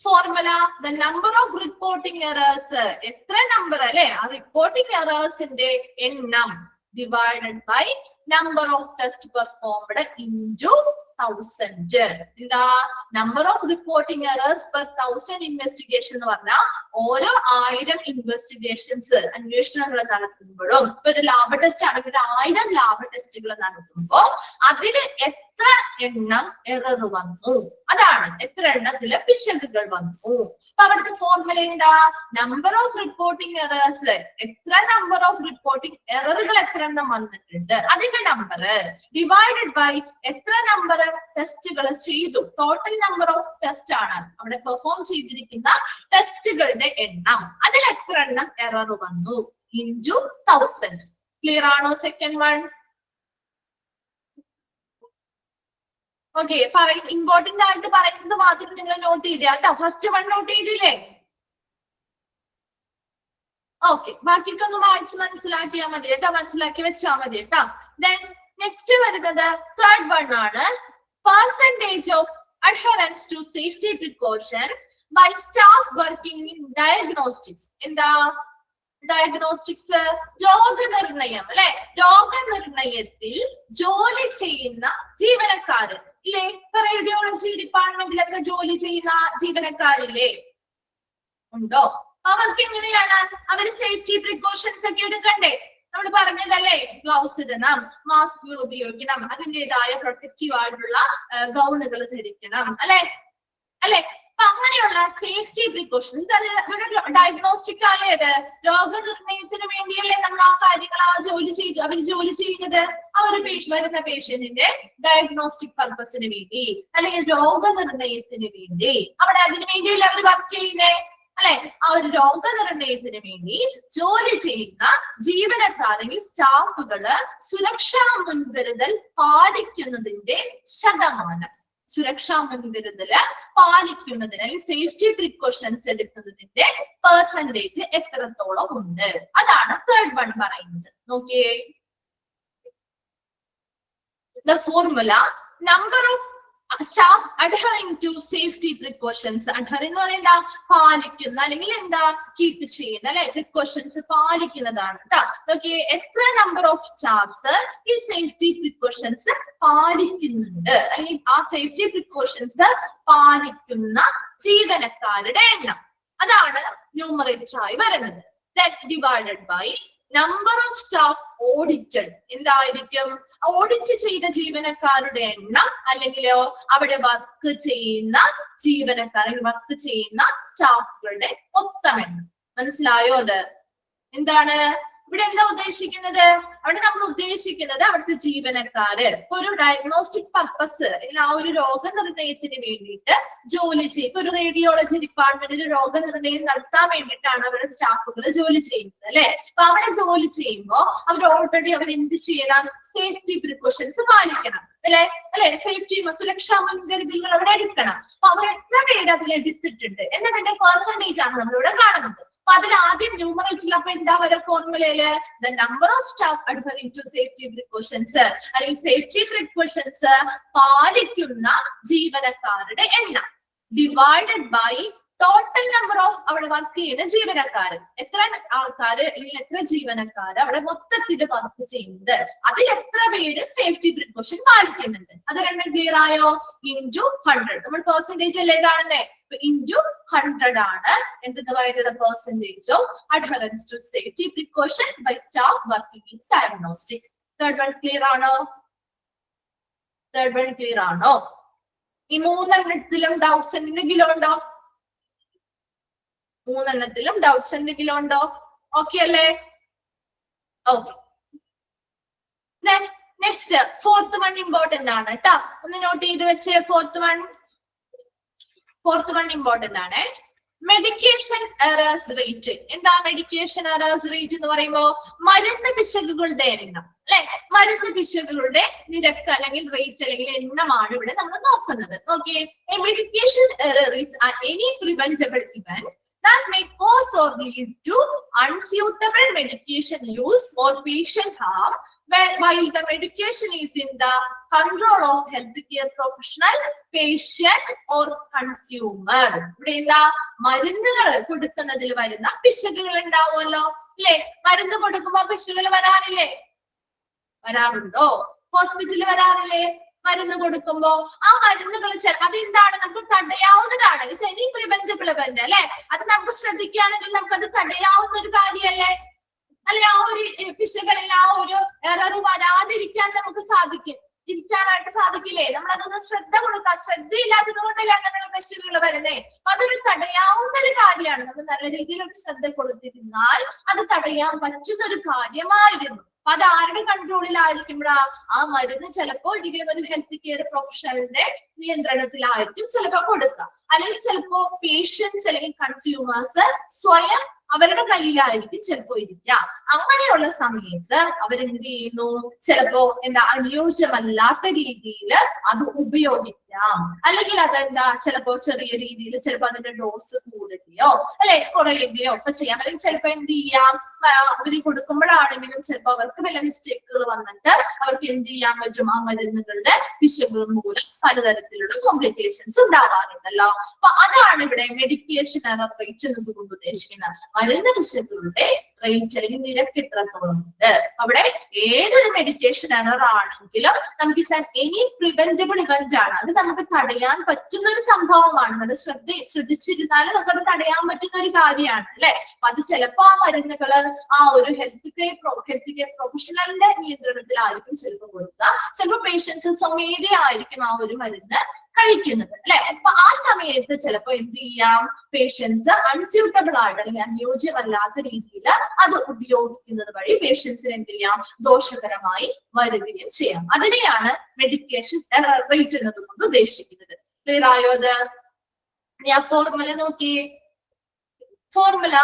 formula, the number of reporting errors, എത്ര നമ്പർ അല്ലെ ആ റിപ്പോർട്ടിംഗ് എറേഴ്സിന്റെ എണ്ണം divided by number of tests performed into 1000. എന്താ number of reporting errors per 1000 investigation എന്ന് പറഞ്ഞാൽ ഓരോ 1000 ഇൻവെസ്റ്റിഗേഷൻസ് അന്വേഷണങ്ങൾ നടത്തുമ്പോഴും, ഇപ്പൊ ഒരു ലാബ് ടെസ്റ്റ് ആണെങ്കിൽ 1000 ലാബ് ടെസ്റ്റുകൾ നടത്തുമ്പോ അതിൽ എത്ര എണ്ണം എറർ വന്നു, അതാണ് എത്ര എണ്ണത്തില് പിശകുകൾ വന്നു. അപ്പൊ അവിടുത്തെ ഫോർമുല എന്താ, നമ്പർ ഓഫ് റിപ്പോർട്ടിംഗ് എറേഴ്സ്, എത്ര നമ്പർ ഓഫ് റിപ്പോർട്ടിംഗ് എററുകൾ എത്ര എണ്ണം വന്നിട്ടുണ്ട് അതിന്റെ നമ്പർ ഡിവൈഡഡ് ബൈ എത്ര നമ്പർ ടെസ്റ്റുകൾ ചെയ്തു, ടോട്ടൽ നമ്പർ ഓഫ് ടെസ്റ്റ് ആണ് അവിടെ പെർഫോം ചെയ്തിരിക്കുന്ന ടെസ്റ്റുകളുടെ എണ്ണം, അതിൽ എത്ര എണ്ണം എറർ വന്നു ഇൻറ്റു 1000. ക്ലിയർ ആണോ സെക്കൻഡ് വൺ? ഓക്കെ, ഇമ്പോർട്ടന്റ് ആയിട്ട് പറയുന്നത് മാത്രം നിങ്ങൾ നോട്ട് ചെയ്തേ കേട്ടോ. ഫസ്റ്റ് വൺ നോട്ട് ചെയ്തില്ലേ? ഓക്കെ, ബാക്കിയൊക്കെ ഒന്ന് വായിച്ച് മനസ്സിലാക്കിയാൽ മതി കേട്ടോ, മനസ്സിലാക്കി വെച്ചാൽ മതി കേട്ടോ. ദെൻ നെക്സ്റ്റ് വരുന്നത് തേർഡ് വൺ ആണ്, percentage of adherence to safety precautions by staff working in diagnostics. എന്താ ഡയഗ്നോസ്റ്റിക്സ്? രോഗനിർണയം അല്ലെ? രോഗനിർണയത്തിൽ ജോലി ചെയ്യുന്ന ജീവനക്കാര് ഇല്ലേ? റേഡിയോളജി ഡിപ്പാർട്ട്മെന്റിലൊക്കെ ജോലി ചെയ്യുന്ന ജീവനക്കാരില്ലേ? ഉണ്ടോ? അവർക്ക് എങ്ങനെയാണ് അവര് സേഫ്റ്റി പ്രിക്കോഷൻസ് ഒക്കെ എടുക്കണ്ടേ? നമ്മൾ പറഞ്ഞതല്ലേ, ഗ്ലൗസ് ഇടണം, മാസ്ക് ഉപയോഗിക്കണം, അതിൻ്റെതായ പ്രൊട്ടക്റ്റീവ് ആയിട്ടുള്ള ഗൗണുകൾ ധരിക്കണം അല്ലെ? അല്ലെ? അപ്പൊ അങ്ങനെയുള്ള സേഫ്റ്റി പ്രിക്കോഷൻസ് ഡയഗ്നോസ്റ്റിക് ആണ്. ഏത് രോഗനിർണയത്തിന് വേണ്ടിയല്ലേ നമ്മൾ ആ കാര്യങ്ങൾ അവർ ജോലി ചെയ്യുന്നത്? വരുന്ന പേഷ്യന്റിന്റെ ഡയഗ്നോസ്റ്റിക് പർപ്പസിന് വേണ്ടി അല്ലെങ്കിൽ രോഗനിർണയത്തിന് വേണ്ടി അവിടെ അതിനു വേണ്ടിയല്ലേ അവർ വർക്ക് ചെയ്യുന്നേ അല്ലെ? ആ ഒരു രോഗനിർണയത്തിന് വേണ്ടി ജോലി ചെയ്യുന്ന ജീവനക്കാരെങ്കിൽ സ്റ്റാഫുകള് സുരക്ഷാ മുൻകരുതൽ പാലിക്കുന്നതിന്റെ ശതമാനം, സുരക്ഷാ മുൻകരുതല് പാലിക്കുന്നതിന് അല്ലെങ്കിൽ സേഫ്റ്റി പ്രിക്കോഷൻസ് എടുക്കുന്നതിന്റെ പെർസെന്റേജ് എത്രത്തോളം ഉണ്ട്, അതാണ് തേർഡ് വൺ പറയുന്നത്. നോക്കിയേ, the formula, number of staff adhering to safety precautions. adhere എന്ന് പറയുന്നത് പാലിക്കുന്ന അല്ലെങ്കിൽ എന്താ കീപ്പ് ചെയ്യുന്ന അല്ലെ? പ്രിക്കോഷൻസ് പാലിക്കുന്നതാണ് കേട്ടോ. നോക്കിയേ, എത്ര നമ്പർ ഓഫ് സ്റ്റാഫ്സ് ഈ സേഫ്റ്റി പ്രിക്കോഷൻസ് പാലിക്കുന്നുണ്ട് അല്ലെങ്കിൽ ആ സേഫ്റ്റി പ്രിക്കോഷൻസ് പാലിക്കുന്ന ജീവനക്കാരുടെ എണ്ണം, അതാണ് ന്യൂമറേറ്റർ ആയി വരുന്നത്. Divided by number of staff audited. എന്തായിരിക്കും? ഓഡിറ്റ് ചെയ്ത ജീവനക്കാരുടെ എണ്ണം അല്ലെങ്കിലോ അവിടെ വർക്ക് ചെയ്യുന്ന ജീവനക്കാർ, വർക്ക് ചെയ്യുന്ന സ്റ്റാഫുകളുടെ മൊത്തം എണ്ണം. മനസ്സിലായോ? അത് എന്താണ് ഇവിടെ എന്താ ഉദ്ദേശിക്കുന്നത്? അവിടെ നമ്മൾ ഉദ്ദേശിക്കുന്നത് അവിടുത്തെ ജീവനക്കാര് ഒരു ഡയഗ്നോസ്റ്റിക് പർപ്പസ് അല്ലെങ്കിൽ ആ ഒരു രോഗനിർണയത്തിന് വേണ്ടിയിട്ട് ജോലി ചെയ്യും. ഒരു റേഡിയോളജി ഡിപ്പാർട്ട്മെന്റിൽ രോഗനിർണയം നടത്താൻ വേണ്ടിയിട്ടാണ് അവരുടെ സ്റ്റാഫുകൾ ജോലി ചെയ്യുന്നത് അല്ലെ? അപ്പൊ അവിടെ ജോലി ചെയ്യുമ്പോൾ അവർ ഓൾറെഡി അവർ എന്ത് ചെയ്യണം? സേഫ്റ്റി പ്രിക്കോഷൻസ് പാലിക്കണം അല്ലെ? സേഫ്റ്റി സുരക്ഷാ മുൻകരുതലുകൾ അവിടെ എടുക്കണം. അപ്പൊ അവർ എത്ര പേര് അതിൽ എടുത്തിട്ടുണ്ട് എന്നതിന്റെ പെർസെന്റേജ് ആണ് നമ്മളിവിടെ കാണുന്നത്. അപ്പൊ അതിൽ ആദ്യം ന്യൂമറേറ്ററിൽ അപ്പൊ എന്താ വരെ ഫോർമുലയില് the number of staff adhering to safety precautions അല്ലെങ്കിൽ സേഫ്റ്റി പ്രിക്കോഷൻസ് പാലിക്കുന്ന ജീവനക്കാരുടെ എണ്ണം divided by total number of അവിടെ വർക്ക് ചെയ്യുന്ന ജീവനക്കാര്. എത്ര ആൾക്കാര് അല്ലെങ്കിൽ എത്ര ജീവനക്കാര് അവിടെ മൊത്തത്തിൽ വർക്ക് ചെയ്യുന്നത്, അതിൽ എത്ര പേര് സേഫ്റ്റി പ്രിക്കോഷൻ പാലിക്കുന്നുണ്ട്, അത് രണ്ടും ക്ലിയർ ആയോ? ഇൻറ്റു 100. നമ്മൾ പെർസെന്റേജ് അല്ലേ കാണുന്നേ? ഇൻറ്റു 100 ആണ് എന്തെന്ന് പറയുന്നത്? Percentage of adherence to safety precautions by staff working in diagnostics. Third one clear ആണോ? തേർഡ് വൺ ക്ലിയർ ആണോ? ഈ മൂന്നെണ്ണത്തിലും ഡൗട്ട്സ് എന്തെങ്കിലും ഉണ്ടോ? മൂന്നെണ്ണത്തിലും ഡൗട്ട്സ് എന്തെങ്കിലും ഉണ്ടോ? ഓക്കെ അല്ലേ? Okay. Next fourth one important ആണ് കേട്ടോ, ഒന്ന് നോട്ട് ചെയ്ത് വെച്ച്. ഫോർത്ത് വൺ ഇമ്പോർട്ടന്റ് ആണ്. Medication errors rate. എന്താ മെഡിക്കേഷൻ എറേഴ്സ് റേറ്റ് എന്ന് പറയുമ്പോ? മരുന്ന് പിശകുകളുടെ എണ്ണം അല്ലെ? മരുന്ന് പിശകുകളുടെ നിരക്ക് അല്ലെങ്കിൽ റേറ്റ് അല്ലെങ്കിൽ എണ്ണമാണ് ഇവിടെ നമ്മൾ നോക്കുന്നത്. Okay, medication error is any preventable event that may cause or lead to unsuitable medication use or patient harm while the medication is in the control of healthcare professional, patient or consumer. ഇവിടെ എന്താ? മരുന്നുകൾ കൊടുക്കുന്നതിൽ വരുന്ന പിശകുകൾ ഉണ്ടാവുമല്ലോ അല്ലെ? മരുന്ന് കൊടുക്കുമ്പോ പിശകുകൾ വരാറില്ലേ? വരാറുണ്ടോ? ഹോസ്പിറ്റലിൽ വരാറില്ലേ? മരുന്ന് കൊടുക്കുമ്പോ ആ മരുന്നുകൾ അതെന്താണ്? നമുക്ക് തടയാവുന്നതാണ്. എനി പ്രിവെന്റബിൾ ഇവന്റ് അല്ലെ? അത് നമുക്ക് ശ്രദ്ധിക്കുകയാണെങ്കിൽ നമുക്ക് അത് തടയാവുന്ന ഒരു കാര്യമല്ലേ? അല്ലെ? ആ ഒരു പിശകലിൽ ആ ഒരു എറർ വരാതിരിക്കാൻ നമുക്ക് ഇരിക്കാനായിട്ട് സാധിക്കില്ലേ? നമ്മളതൊന്ന് ശ്രദ്ധ കൊടുക്കാം. ശ്രദ്ധയില്ലാത്തത് കൊണ്ടല്ലേ അങ്ങനെയുള്ള പിശകുകൾ വരുന്നേ? അതൊരു തടയാവുന്ന ഒരു കാര്യമാണ്. നമ്മൾ നല്ല രീതിയിൽ ഒരു ശ്രദ്ധ കൊടുത്തിരുന്നാൽ അത് തടയാൻ പറ്റുന്ന ഒരു കാര്യമായിരുന്നു. അത് ആരുടെ കൺട്രോളിലായിരിക്കുമ്പോഴാ? ആ മരുന്ന് ചിലപ്പോൾ ഏതെങ്കിലും ഒരു ഹെൽത്ത് കെയർ പ്രൊഫഷണലിന്റെ നിയന്ത്രണത്തിലായിരിക്കും ചിലപ്പോൾ കൊടുക്കുക, അല്ലെങ്കിൽ ചിലപ്പോ പേഷ്യൻസ് അല്ലെങ്കിൽ കൺസ്യൂമേഴ്സ് സ്വയം അവരുടെ കയ്യിലായിരിക്കും ചിലപ്പോ ഇരിക്കുക. അങ്ങനെയുള്ള സമയത്ത് അവരെന്ത് ചെയ്യുന്നു? ചിലപ്പോ അനുയോജ്യമല്ലാത്ത രീതിയിൽ അത് ഉപയോഗിക്കാൻ ചെയ്യാം. അല്ലെങ്കിൽ അതെന്താ ചിലപ്പോ ചെറിയ രീതിയിൽ ചിലപ്പോ അതിന്റെ ഡോസ് കൂടുകയോ അല്ലെ കുറയുകയോ ഒക്കെ ചെയ്യാം. അല്ലെങ്കിൽ ചിലപ്പോ എന്ത് ചെയ്യാം, അവര് കൊടുക്കുമ്പോഴാണെങ്കിലും ചിലപ്പോ അവർക്ക് വല്ല മിസ്റ്റേക്കുകൾ വന്നിട്ട് അവർക്ക് എന്ത് ചെയ്യാൻ പറ്റും, ആ മരുന്നുകളുടെ പിശകുകൾ മൂലം പലതരത്തിലുള്ള കോംപ്ലിക്കേഷൻസ് ഉണ്ടാവാറുണ്ടല്ലോ. അപ്പൊ അതാണ് ഇവിടെ മെഡിക്കേഷൻ എറർ റേറ്റ് എന്നതുകൊണ്ട് ഉദ്ദേശിക്കുന്നത്. മരുന്ന് പിശകുകളുടെ റേറ്റ് അല്ലെങ്കിൽ നിരക്ക് എത്രത്തോളമുണ്ട്. അവിടെ ഏതൊരു മെഡിക്കേഷൻ എറർ ആണെങ്കിലും നമുക്ക് എനി പ്രിവെന്റബിൾ ഇവന്റ് ആണ്, അത് നമുക്ക് തടയാൻ പറ്റുന്ന ഒരു സംഭവമാണ്. നമ്മൾ ശ്രദ്ധിച്ചിരുന്നാൽ നമുക്കത് തടയാൻ പറ്റുന്ന ഒരു കാര്യമാണ് അല്ലെ. അപ്പൊ അത് ചിലപ്പോ ആ മരുന്നുകള് ആ ഒരു ഹെൽത്ത് കെയർ പ്രൊഫഷണലിന്റെ നിയന്ത്രണത്തിലായിരിക്കും ചിലപ്പോൾ കൊടുക്കുക. ചിലപ്പോൾ പേഷ്യൻസ് സ്വമേധയാ ആയിരിക്കും ആ ഒരു മരുന്ന് കഴിക്കുന്നത് അല്ലെ. അപ്പൊ ആ സമയത്ത് ചിലപ്പോ എന്ത് ചെയ്യാം, പേഷ്യൻസ് അൺസ്യൂട്ടബിൾ ആയിട്ട് അല്ലെങ്കിൽ അനുയോജ്യമല്ലാത്ത രീതിയിൽ അത് ഉപയോഗിക്കുന്നത് വഴി പേഷ്യൻസിന് എന്ത് ചെയ്യാം, ദോഷകരമായി വരികയും ചെയ്യാം. അതിനെയാണ് മെഡിക്കേഷൻ എറർ റേറ്റ് എന്നതുകൊണ്ട് ഉദ്ദേശിക്കുന്നത്. ക്ലിയർ ആയോ? അത് ഞാൻ ഫോർമുല നോക്കി. Formula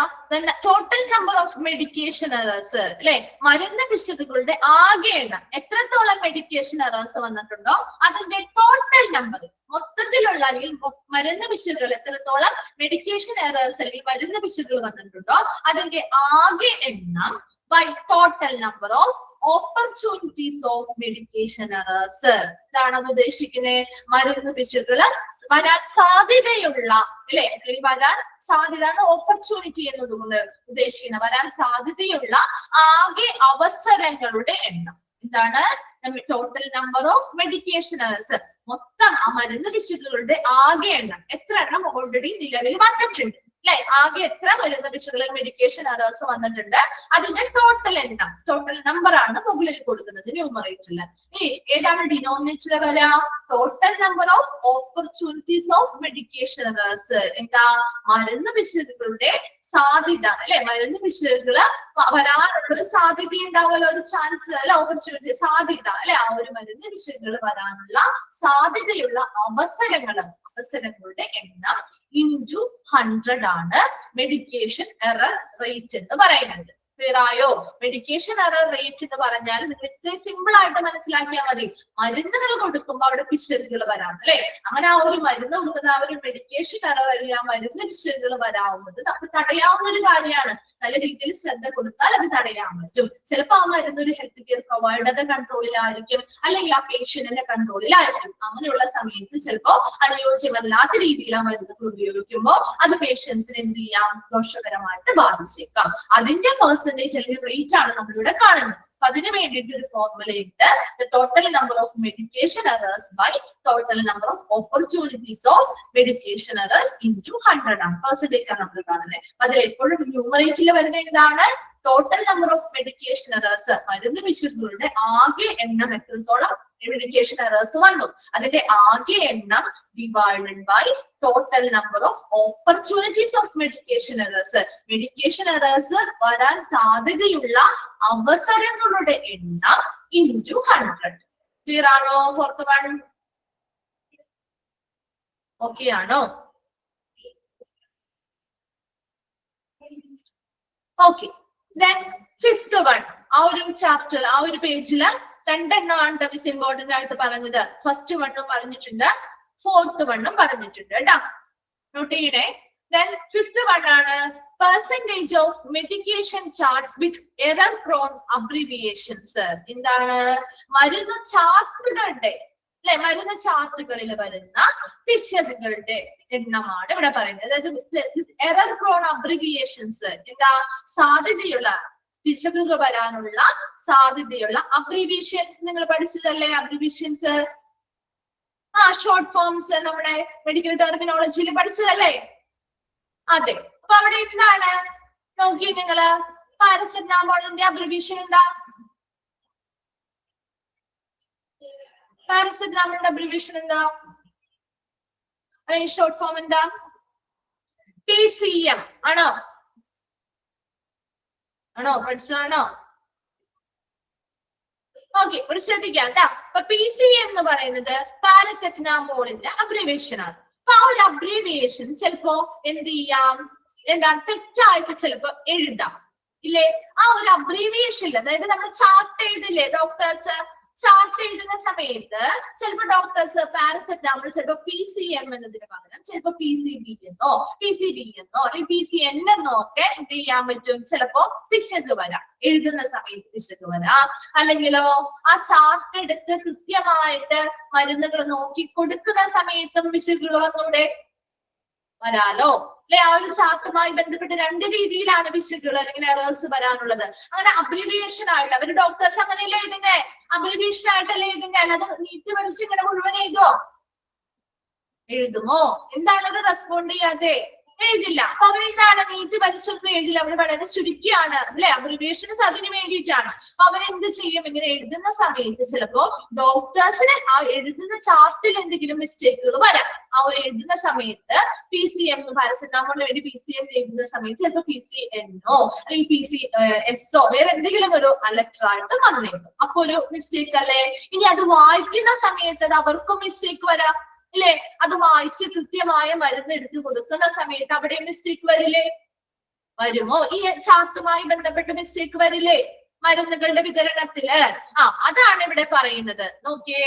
total number of medication errors അല്ലെ, മരുന്ന് പിശകുകളുടെ ആകെ എണ്ണം, എത്രത്തോളം മെഡിക്കേഷൻ എറേഴ്സ് വന്നിട്ടുണ്ടോ അതിന്റെ ടോട്ടൽ നമ്പർ, മൊത്തത്തിലുള്ള അല്ലെങ്കിൽ മരുന്ന് പിശകുകൾ എത്രത്തോളം മെഡിക്കേഷൻ എറേഴ്സ് അല്ലെങ്കിൽ മരുന്ന് പിശകുകൾ വന്നിട്ടുണ്ടോ അതിന്റെ ആകെ എണ്ണം by total number of opportunities of medication errors. ഇതാണ് അത് ഉദ്ദേശിക്കുന്നത്. മരുന്ന് പിശകുകള് വരാൻ സാധ്യതയുള്ള അല്ലെ, വരാൻ സാധ്യതയാണ് ഓപ്പർച്യൂണിറ്റി എന്നതുകൊണ്ട് ഉദ്ദേശിക്കുന്നത്. വരാൻ സാധ്യതയുള്ള ആകെ അവസരങ്ങളുടെ എണ്ണം. എന്താണ് total number of medication errors, മൊത്തം ആ മരുന്ന് പിശകുകളുടെ ആകെ എണ്ണം. എത്ര എണ്ണം ഓൾറെഡി നിലവിൽ വന്നിട്ടുണ്ട് അല്ലെ, ആകെ എത്ര മരുന്ന് പിശകുകളിൽ മെഡിക്കേഷൻ എറേഴ്സ് വന്നിട്ടുണ്ട് അതിന്റെ ടോട്ടൽ എണ്ണം, ടോട്ടൽ നമ്പർ ആണ് മുകളിൽ കൊടുക്കുന്നത് ന്യൂമറേറ്ററിൽ. ഇനി ഏതാണ് ഡിനോമിനേറ്റർ വരാ, total number of opportunities of medication errors. എന്താ മരുന്ന് പിശകുകളുടെ സാധ്യത അല്ലെ, മരുന്ന് പിശകുകള് വരാനുള്ള ഒരു സാധ്യത ഉണ്ടാവുമല്ലോ, ഒരു ചാൻസ് അല്ലെ, ഓപ്പർച്യൂണിറ്റി സാധ്യത അല്ലെ, ആ ഒരു മരുന്ന് പിശകുകൾ വരാനുള്ള സാധ്യതയുള്ള അവസരങ്ങളുടെ എണ്ണം ഇൻറ്റു 100 ആണ് മെഡിക്കേഷൻ എറർ റേറ്റ് എന്ന് പറയുന്നത്. ക്ലിയർ ആയോ? മെഡിക്കേഷൻ എറർ റേറ്റ് എന്ന് പറഞ്ഞാൽ നിങ്ങൾ ഇത്രയും സിമ്പിൾ ആയിട്ട് മനസ്സിലാക്കിയാൽ മതി. മരുന്നുകൾ കൊടുക്കുമ്പോൾ അവിടെ പിശകുകൾ വരാം അല്ലെ, അങ്ങനെ ആ ഒരു മരുന്ന് കൊടുക്കുന്ന ആ ഒരു മെഡിക്കേഷൻ എറർ അല്ലെങ്കിൽ ആ മരുന്ന് പിശകുകൾ വരാവുന്നത് നമുക്ക് തടയാവുന്ന ഒരു കാര്യമാണ്. നല്ല രീതിയിൽ ശ്രദ്ധ കൊടുത്താൽ അത് തടയാൻ പറ്റും. ചിലപ്പോൾ ആ മരുന്ന് ഒരു ഹെൽത്ത് കെയർ പ്രൊവൈഡറുടെ കൺട്രോളിലായിരിക്കും അല്ലെങ്കിൽ ആ പേഷ്യന്റിന്റെ കൺട്രോളിലായിരിക്കും. അങ്ങനെയുള്ള സമയത്ത് ചിലപ്പോൾ അനുയോജ്യമല്ലാത്ത രീതിയിൽ ആ മരുന്നുകൾ ഉപയോഗിക്കുമ്പോൾ അത് പേഷ്യൻസിന് എന്ത് ചെയ്യാം, ദോഷകരമായിട്ട് ബാധിച്ചേക്കാം. അതിന്റെ പെർസെന്റേജ് അല്ലെങ്കിൽ റേറ്റ് ആണ് നമ്മളിവിടെ കാണുന്നത്. അപ്പൊ അതിന് വേണ്ടിയിട്ട് ഒരു ഫോർമുലയുണ്ട്. The total number of medication errors by total number of opportunities of medication errors into 100 ആണ്. പെർസെന്റേജ് ആണ് നമ്മൾ കാണുന്നത്. അതിൽ എപ്പോഴും ന്യൂമറേറ്ററിൽ വരുന്നത് എന്താണ്, total number of medication errors, മരുന്ന് പിശകുകളുടെ ആകെ എണ്ണം എത്രത്തോളം മെഡിക്കേഷൻ എറേഴ്സ് വന്നു അതിന്റെ ആകെ എണ്ണം divided by total number of opportunities of medication errors. Medication errors വരാൻ സാധ്യതയുള്ള അവസരങ്ങളുടെ എണ്ണം ഇൻറ്റു 100. ക്ലിയർ ആണോ? ഫോർത്ത് വൺ ഓക്കെ ആണോ? ഓക്കെ. Then fifth one, ആ ഒരു ചാപ്റ്റർ ആ ഒരു പേജില് രണ്ടെണ്ണമാണ് മിസ് ഇമ്പോർട്ടന്റ് ആയിട്ട് പറഞ്ഞത്. ഫസ്റ്റ് വണ്ണും പറഞ്ഞിട്ടുണ്ട്, ഫോർത്ത് വണ്ണും പറഞ്ഞിട്ടുണ്ട് കേട്ടോ, നോട്ട് ചെയ്യണേ. Then fifth one ആണ് percentage of medication charts with error prone abbreviations. എന്താണ്, മരുന്ന് ചാർട്ടുകളുടെ അല്ലെ, മരുന്ന് ചാർട്ടുകളിൽ വരുന്ന പിശകുകളുടെ എണ്ണമാണ് ഇവിടെ പറയുന്നത്. അതായത് എറർ പ്രോൺ അബ്രിവിയേഷൻസ്, എന്താ സാധ്യതയുള്ള പിശകുകൾ വരാനുള്ള സാധ്യതയുള്ള അബ്രിവിയേഷൻസ് നിങ്ങൾ പഠിച്ചതല്ലേ? അബ്രിവിയേഷൻസ് ഷോർട്ട് ഫോംസ് നമ്മുടെ മെഡിക്കൽ ടെർമിനോളജിയിൽ പഠിച്ചതല്ലേ? അതെ. അപ്പൊ അവിടെ എന്താണ് നോക്കി നിങ്ങള്, പാരസെറ്റമോളിന്റെ അബ്രിവിയേഷൻ എന്താ? പാരസെറ്റമോളിന്റെ അബ്രിവിയേഷൻ എന്താ? അല്ലെങ്കിൽ ഷോർട്ട് ഫോം എന്താ? PCM ആണോ? ആണോ? പഠിച്ചതാണോ? ഓക്കെ, ഇവിടെ ശ്രദ്ധിക്കാം കേട്ടോ. അപ്പൊ PCM എന്ന് പറയുന്നത് പാരസെറ്റമോളിന്റെ അബ്രിവിയേഷൻ ആണ്. അപ്പൊ ആ ഒരു അബ്രിവിയേഷൻ ചിലപ്പോ എന്ത് ചെയ്യാം, എന്താണ് തെറ്റായിട്ട് ചിലപ്പോ എഴുതാം ഇല്ലേ? ആ ഒരു അബ്രിവിയേഷനിൽ, അതായത് നമ്മൾ ചാർട്ട് എഴുതില്ലേ ഡോക്ടേഴ്സ്, ചാർട്ട് എഴുതുന്ന സമയത്ത് ചിലപ്പോൾ ഡോക്ടേഴ്സ് പാരസെറ്റാമോൾ ചിലപ്പോൾ PCM എന്നതിന് പകരം ചിലപ്പോൾ PCB എന്നോ PCD എന്നോ അല്ലെങ്കിൽ PCN എന്നോ ഒക്കെ എന്ത് ചെയ്യാൻ പറ്റും, ചിലപ്പോ പിശക് വരാം, എഴുതുന്ന സമയത്ത് പിശക് വരാം. അല്ലെങ്കിലോ ആ ചാർട്ട് എടുത്ത് കൃത്യമായിട്ട് മരുന്നുകൾ നോക്കി കൊടുക്കുന്ന സമയത്തും പിശകുകൾ വന്നൂടെ, വരാലോ അല്ലെ. ആ ഒരു ചാർട്ടുമായി ബന്ധപ്പെട്ട് രണ്ട് രീതിയിലാണ് പിശകുകൾ അല്ലെങ്കിൽ എറേഴ്സ് വരാനുള്ളത്. അങ്ങനെ അബ്രിവിയേഷൻ ആയിട്ട് അവര് ഡോക്ടേഴ്സ് അങ്ങനെയല്ലേ എഴുതുന്നേ, അബ്രിവിയേഷൻ ആയിട്ടല്ലേ എഴുതുന്നേ, അല്ലാതെ നീട്ടി വലിച്ച് ഇങ്ങനെ മുഴുവൻ എഴുതുമോ? എന്താണത് റെസ്പോണ്ട് ചെയ്യാതെ? എഴുതില്ല. അപ്പൊ അവരെന്താണ് നീട്ടി വലിച്ചൊന്നും എഴുതില്ല, അവർ വളരെ ചുരുക്കിയാണ് അല്ലെ, അബ്രിവിയേഷൻസ് അതിന് വേണ്ടിയിട്ടാണ്. അപ്പൊ അവരെന്ത് ചെയ്യും, ഇങ്ങനെ എഴുതുന്ന സമയത്ത് ചിലപ്പോ ഡോക്ടേഴ്സിന് ആ എഴുതുന്ന ചാർട്ടിൽ എന്തെങ്കിലും മിസ്റ്റേക്കുകൾ വരാം. ആ ഒരു എഴുതുന്ന സമയത്ത് PCM പാരസെറ്റാമോളിന് വേണ്ടി PCM എഴുതുന്ന സമയത്ത് ചിലപ്പോൾ PCNO അല്ലെങ്കിൽ PCSO വേറെ എന്തെങ്കിലും ഒരു ലെറ്റർ ആയിട്ട് വന്നേക്കും. അപ്പൊ ഒരു മിസ്റ്റേക്ക് അല്ലേ. ഇനി അത് വായിക്കുന്ന സമയത്ത് അത് അവർക്കും മിസ്റ്റേക്ക് വരാം ഇല്ലേ. അത് വായിച്ച് കൃത്യമായ മരുന്ന് എടുത്ത് കൊടുക്കുന്ന സമയത്ത് അവിടെ മിസ്റ്റേക്ക് വരില്ലേ, വരുമോ? ഈ ചാർട്ടുമായി ബന്ധപ്പെട്ട് മിസ്റ്റേക്ക് വരില്ലേ മരുന്നുകളുടെ വിതരണത്തില്? അതാണ് ഇവിടെ പറയുന്നത്. നോക്കിയേ,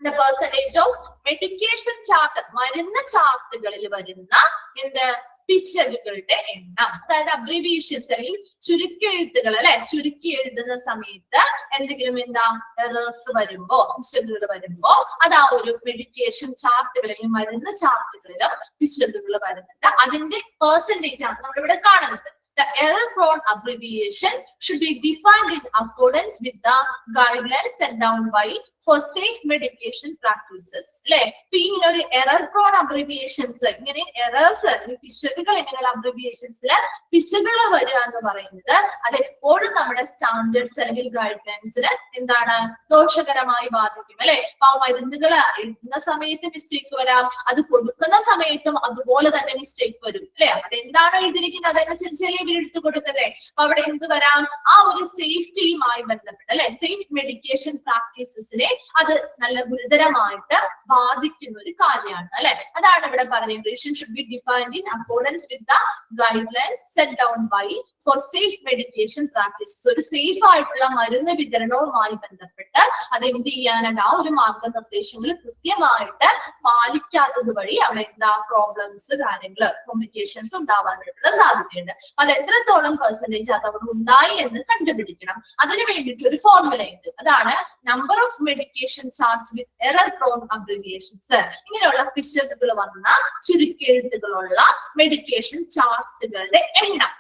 the percentage of medication chart, മരുന്ന് ചാർട്ടുകളിൽ വരുന്ന എന്ത് പിശകുകളുടെ എണ്ണം, അതായത് അബ്രിവിയേഷൻസ് അല്ലെങ്കിൽ ചുരുക്കെഴുത്തുകൾ അല്ലെ, ചുരുക്കി എഴുതുന്ന സമയത്ത് എന്തെങ്കിലും എന്താ എറേഴ്സ് വരുമ്പോ, പിശകുകൾ വരുമ്പോ അത് ആ ഒരു മെഡിക്കേഷൻ ചാർട്ടുകളിൽ മരുന്ന് ചാർട്ടുകളിലും പിശകുകൾ വരുന്നുണ്ട്. അതിന്റെ പെർസെന്റേജ് ആണ് നമ്മളിവിടെ കാണുന്നത്. The error-prone abbreviation should be defined in accordance with the guidelines set down by for safe medication practices. അല്ലെ, ഇങ്ങനെ ഒരു error-prone abbreviations, ഇങ്ങനെ എറേഴ്സ് പിശകുകൾ ഇങ്ങനെയുള്ള അബ്രിവിയേഷൻസില് പിശകുകൾ വരിക എന്ന് പറയുന്നത് അത് എപ്പോഴും നമ്മുടെ സ്റ്റാൻഡേർഡ്സ് അല്ലെങ്കിൽ ഗൈഡ് ലൈൻസിന് എന്താണ് ദോഷകരമായി ബാധിക്കും അല്ലെ. അപ്പൊ ആ മരുന്നുകൾ എഴുതുന്ന സമയത്ത് മിസ്റ്റേക്ക് വരാം, അത് കൊടുക്കുന്ന സമയത്തും അതുപോലെ തന്നെ മിസ്റ്റേക്ക് വരും അല്ലെ. അവിടെ എന്താണോ എഴുതിയിരിക്കുന്നത് അതനുസരിച്ചല്ലേ എടുത്തു കൊടുക്കുന്നത്. അപ്പൊ അവിടെ എന്ത് വരാം, ആ ഒരു സേഫ്റ്റിയുമായി ബന്ധപ്പെട്ട് അല്ലെ, സേഫ് മെഡിക്കേഷൻ പ്രാക്ടീസസിനെ അത് നല്ല ഗുരുതരമായിട്ട് ബാധിക്കുന്ന ഒരു കാര്യമാണ് അല്ലെ. അതാണ് ഇവിടെ പറയുന്നത്. Should be defined in accordance with the guidelines set down by for safe medication practices. ഒരു സേഫ് ആയിട്ടുള്ള മരുന്ന് വിതരണവുമായി ബന്ധപ്പെട്ട് അത് എന്ത് ചെയ്യാനാണ്, ആ ഒരു മാർഗനിർദ്ദേശങ്ങൾ കൃത്യമായിട്ട് പാലിക്കാത്തത് വഴി അവിടെ എന്താ പ്രോബ്ലംസ്, കാര്യങ്ങള്, കോംപ്ലിക്കേഷൻസ് ഉണ്ടാവാനായിട്ടുള്ള സാധ്യതയുണ്ട്. അത് എത്രത്തോളം പെർസെന്റേജ് അത് അവിടെ ഉണ്ടായി എന്ന് കണ്ടുപിടിക്കണം. അതിന് വേണ്ടിയിട്ട് ഒരു ഫോർമുല ഉണ്ട്. അതാണ് number of medication charts with error prone abbreviations. ഇങ്ങനെയുള്ള പിശകുകൾ വന്ന ചുരുക്കെഴുത്തുകളുള്ള മെഡിക്കേഷൻ ചാർട്ടുകളുടെ എണ്ണം,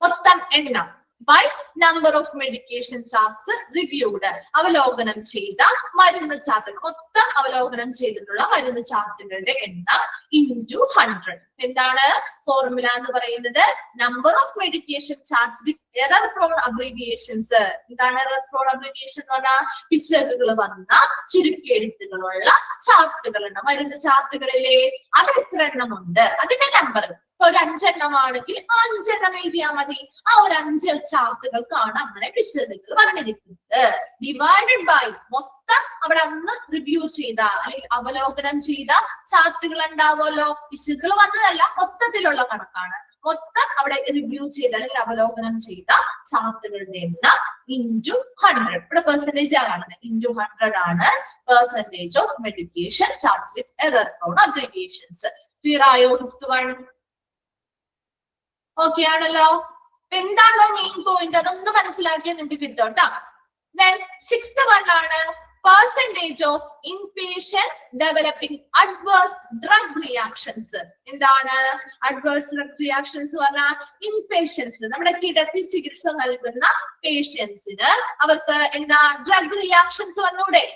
മൊത്തം എണ്ണം by number of medication charts reviewed, അവലോകനം ചെയ്ത മരുന്ന് ചാർട്ടുകൾ, മൊത്തം അവലോകനം ചെയ്തിട്ടുള്ള മരുന്ന് ചാർട്ടുകളുടെ എണ്ണം into 100. എന്താണ് ഫോർമുല എന്ന് പറയുന്നത്? Number of medication charts with error prone abbreviations. എന്താണ് എറർ പ്രോൺ അബ്രിവിയേഷൻ എന്ന് പറഞ്ഞാൽ പിശകുകൾ വന്ന ചുരുക്കെഴുത്തുകളുള്ള ചാർട്ടുകളുണ്ട്, മരുന്ന് ചാർട്ടുകളിലെ. അത് എത്ര എണ്ണം ഉണ്ട്, അതിന്റെ നമ്പർ. ഇപ്പൊ ഒരു 5 എണ്ണമാണെങ്കിൽ 5 എണ്ണം എഴുതിയാൽ മതി. ആ ഒരു 5 ചാർട്ടുകൾക്കാണ് അങ്ങനെ പിശകുകൾ വന്നിരിക്കുന്നത്. ഡിവൈഡഡ് ബൈ മൊത്തം അവിടെ അന്ന് റിവ്യൂ ചെയ്ത അല്ലെങ്കിൽ അവലോകനം ചെയ്ത ചാർട്ടുകൾ ഉണ്ടാവുമല്ലോ. പിശകുകൾ വന്നതല്ല, മൊത്തത്തിലുള്ള കണക്കാണ്. മൊത്തം അവിടെ റിവ്യൂ ചെയ്ത അല്ലെങ്കിൽ അവലോകനം ചെയ്ത ചാർട്ടുകളുടെ എണ്ണം into 100. ഇവിടെ പെർസെന്റേജ് ആണ്, into 100 ആണ് percentage of medication charts with error prone abbreviations. Clear ആയോ? ഫിഫ്ത്ത് വൺ ഓക്കെ ആണല്ലോ. എന്താണോ മെയിൻ പോയിന്റ് അതൊന്ന് മനസ്സിലാക്കിയാൽ നിങ്ങൾക്ക് കിട്ടും കേട്ടോ. Then sixth one ആണ് percentage of inpatients developing adverse drug reactions. എന്താണ് adverse drug reactions പറഞ്ഞാൽ? ഇൻപേഷ്യൻസ്, നമ്മുടെ കിടത്തി ചികിത്സ നൽകുന്ന പേഷ്യൻസിന് അവർക്ക് എന്താ ഡ്രഗ് റിയാക്ഷൻസ് വന്നൂടെ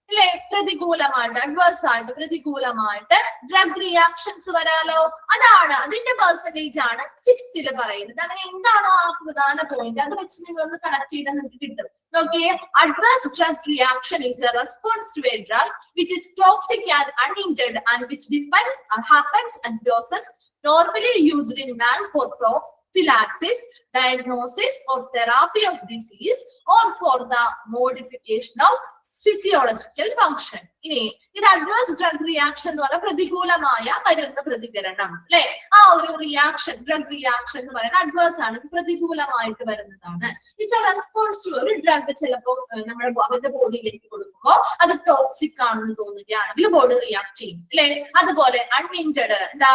അല്ലെ? പ്രതികൂലമായിട്ട്, അഡ്വേഴ്സ് ആയിട്ട്, പ്രതികൂലമായിട്ട് ഡ്രഗ് റിയാക്ഷൻസ് വരാലോ. അതാണ് അതിന്റെ പെർസെന്റേജ് ആണ് 6th പറയുന്നത്. അങ്ങനെ എന്താണോ ആ പ്രധാന പോയിന്റ് അത് വെച്ച് നിങ്ങൾ ഒന്ന് കണക്ട് ചെയ്താൽ നിങ്ങൾക്ക് കിട്ടും. നോക്കിയേ, adverse drug reaction is a response to a drug which is toxic and unintended and which depends or happens at doses normally used in man for prophylaxis, diagnosis or therapy of disease or for the modification of physiological function. ഇനി ഇത് adverse drug reaction എന്ന് പറഞ്ഞാൽ പ്രതികൂലമായ മരുന്ന് പ്രതികരണം അല്ലെ. ആ ഒരു റിയാക്ഷൻ, ഡ്രഗ് റിയാക്ഷൻ എന്ന് പറയുന്നത് അഡ്വേഴ്സ് ആണ്, പ്രതികൂലമായിട്ട് വരുന്നതാണ്. ഇറ്റ്സ് എ റെസ്പോൺസ് ടു ഒരു ഡ്രഗ് ചിലപ്പോൾ നമ്മുടെ അവരുടെ ബോഡിയിലേക്ക് കൊടുക്കുമ്പോൾ അത് ടോക്സിക് ആണെന്ന് തോന്നുകയാണെങ്കിൽ ബോഡി റിയാക്ട് ചെയ്യും അല്ലെ. അതുപോലെ അൺഇൻറ്റഡ് എന്താ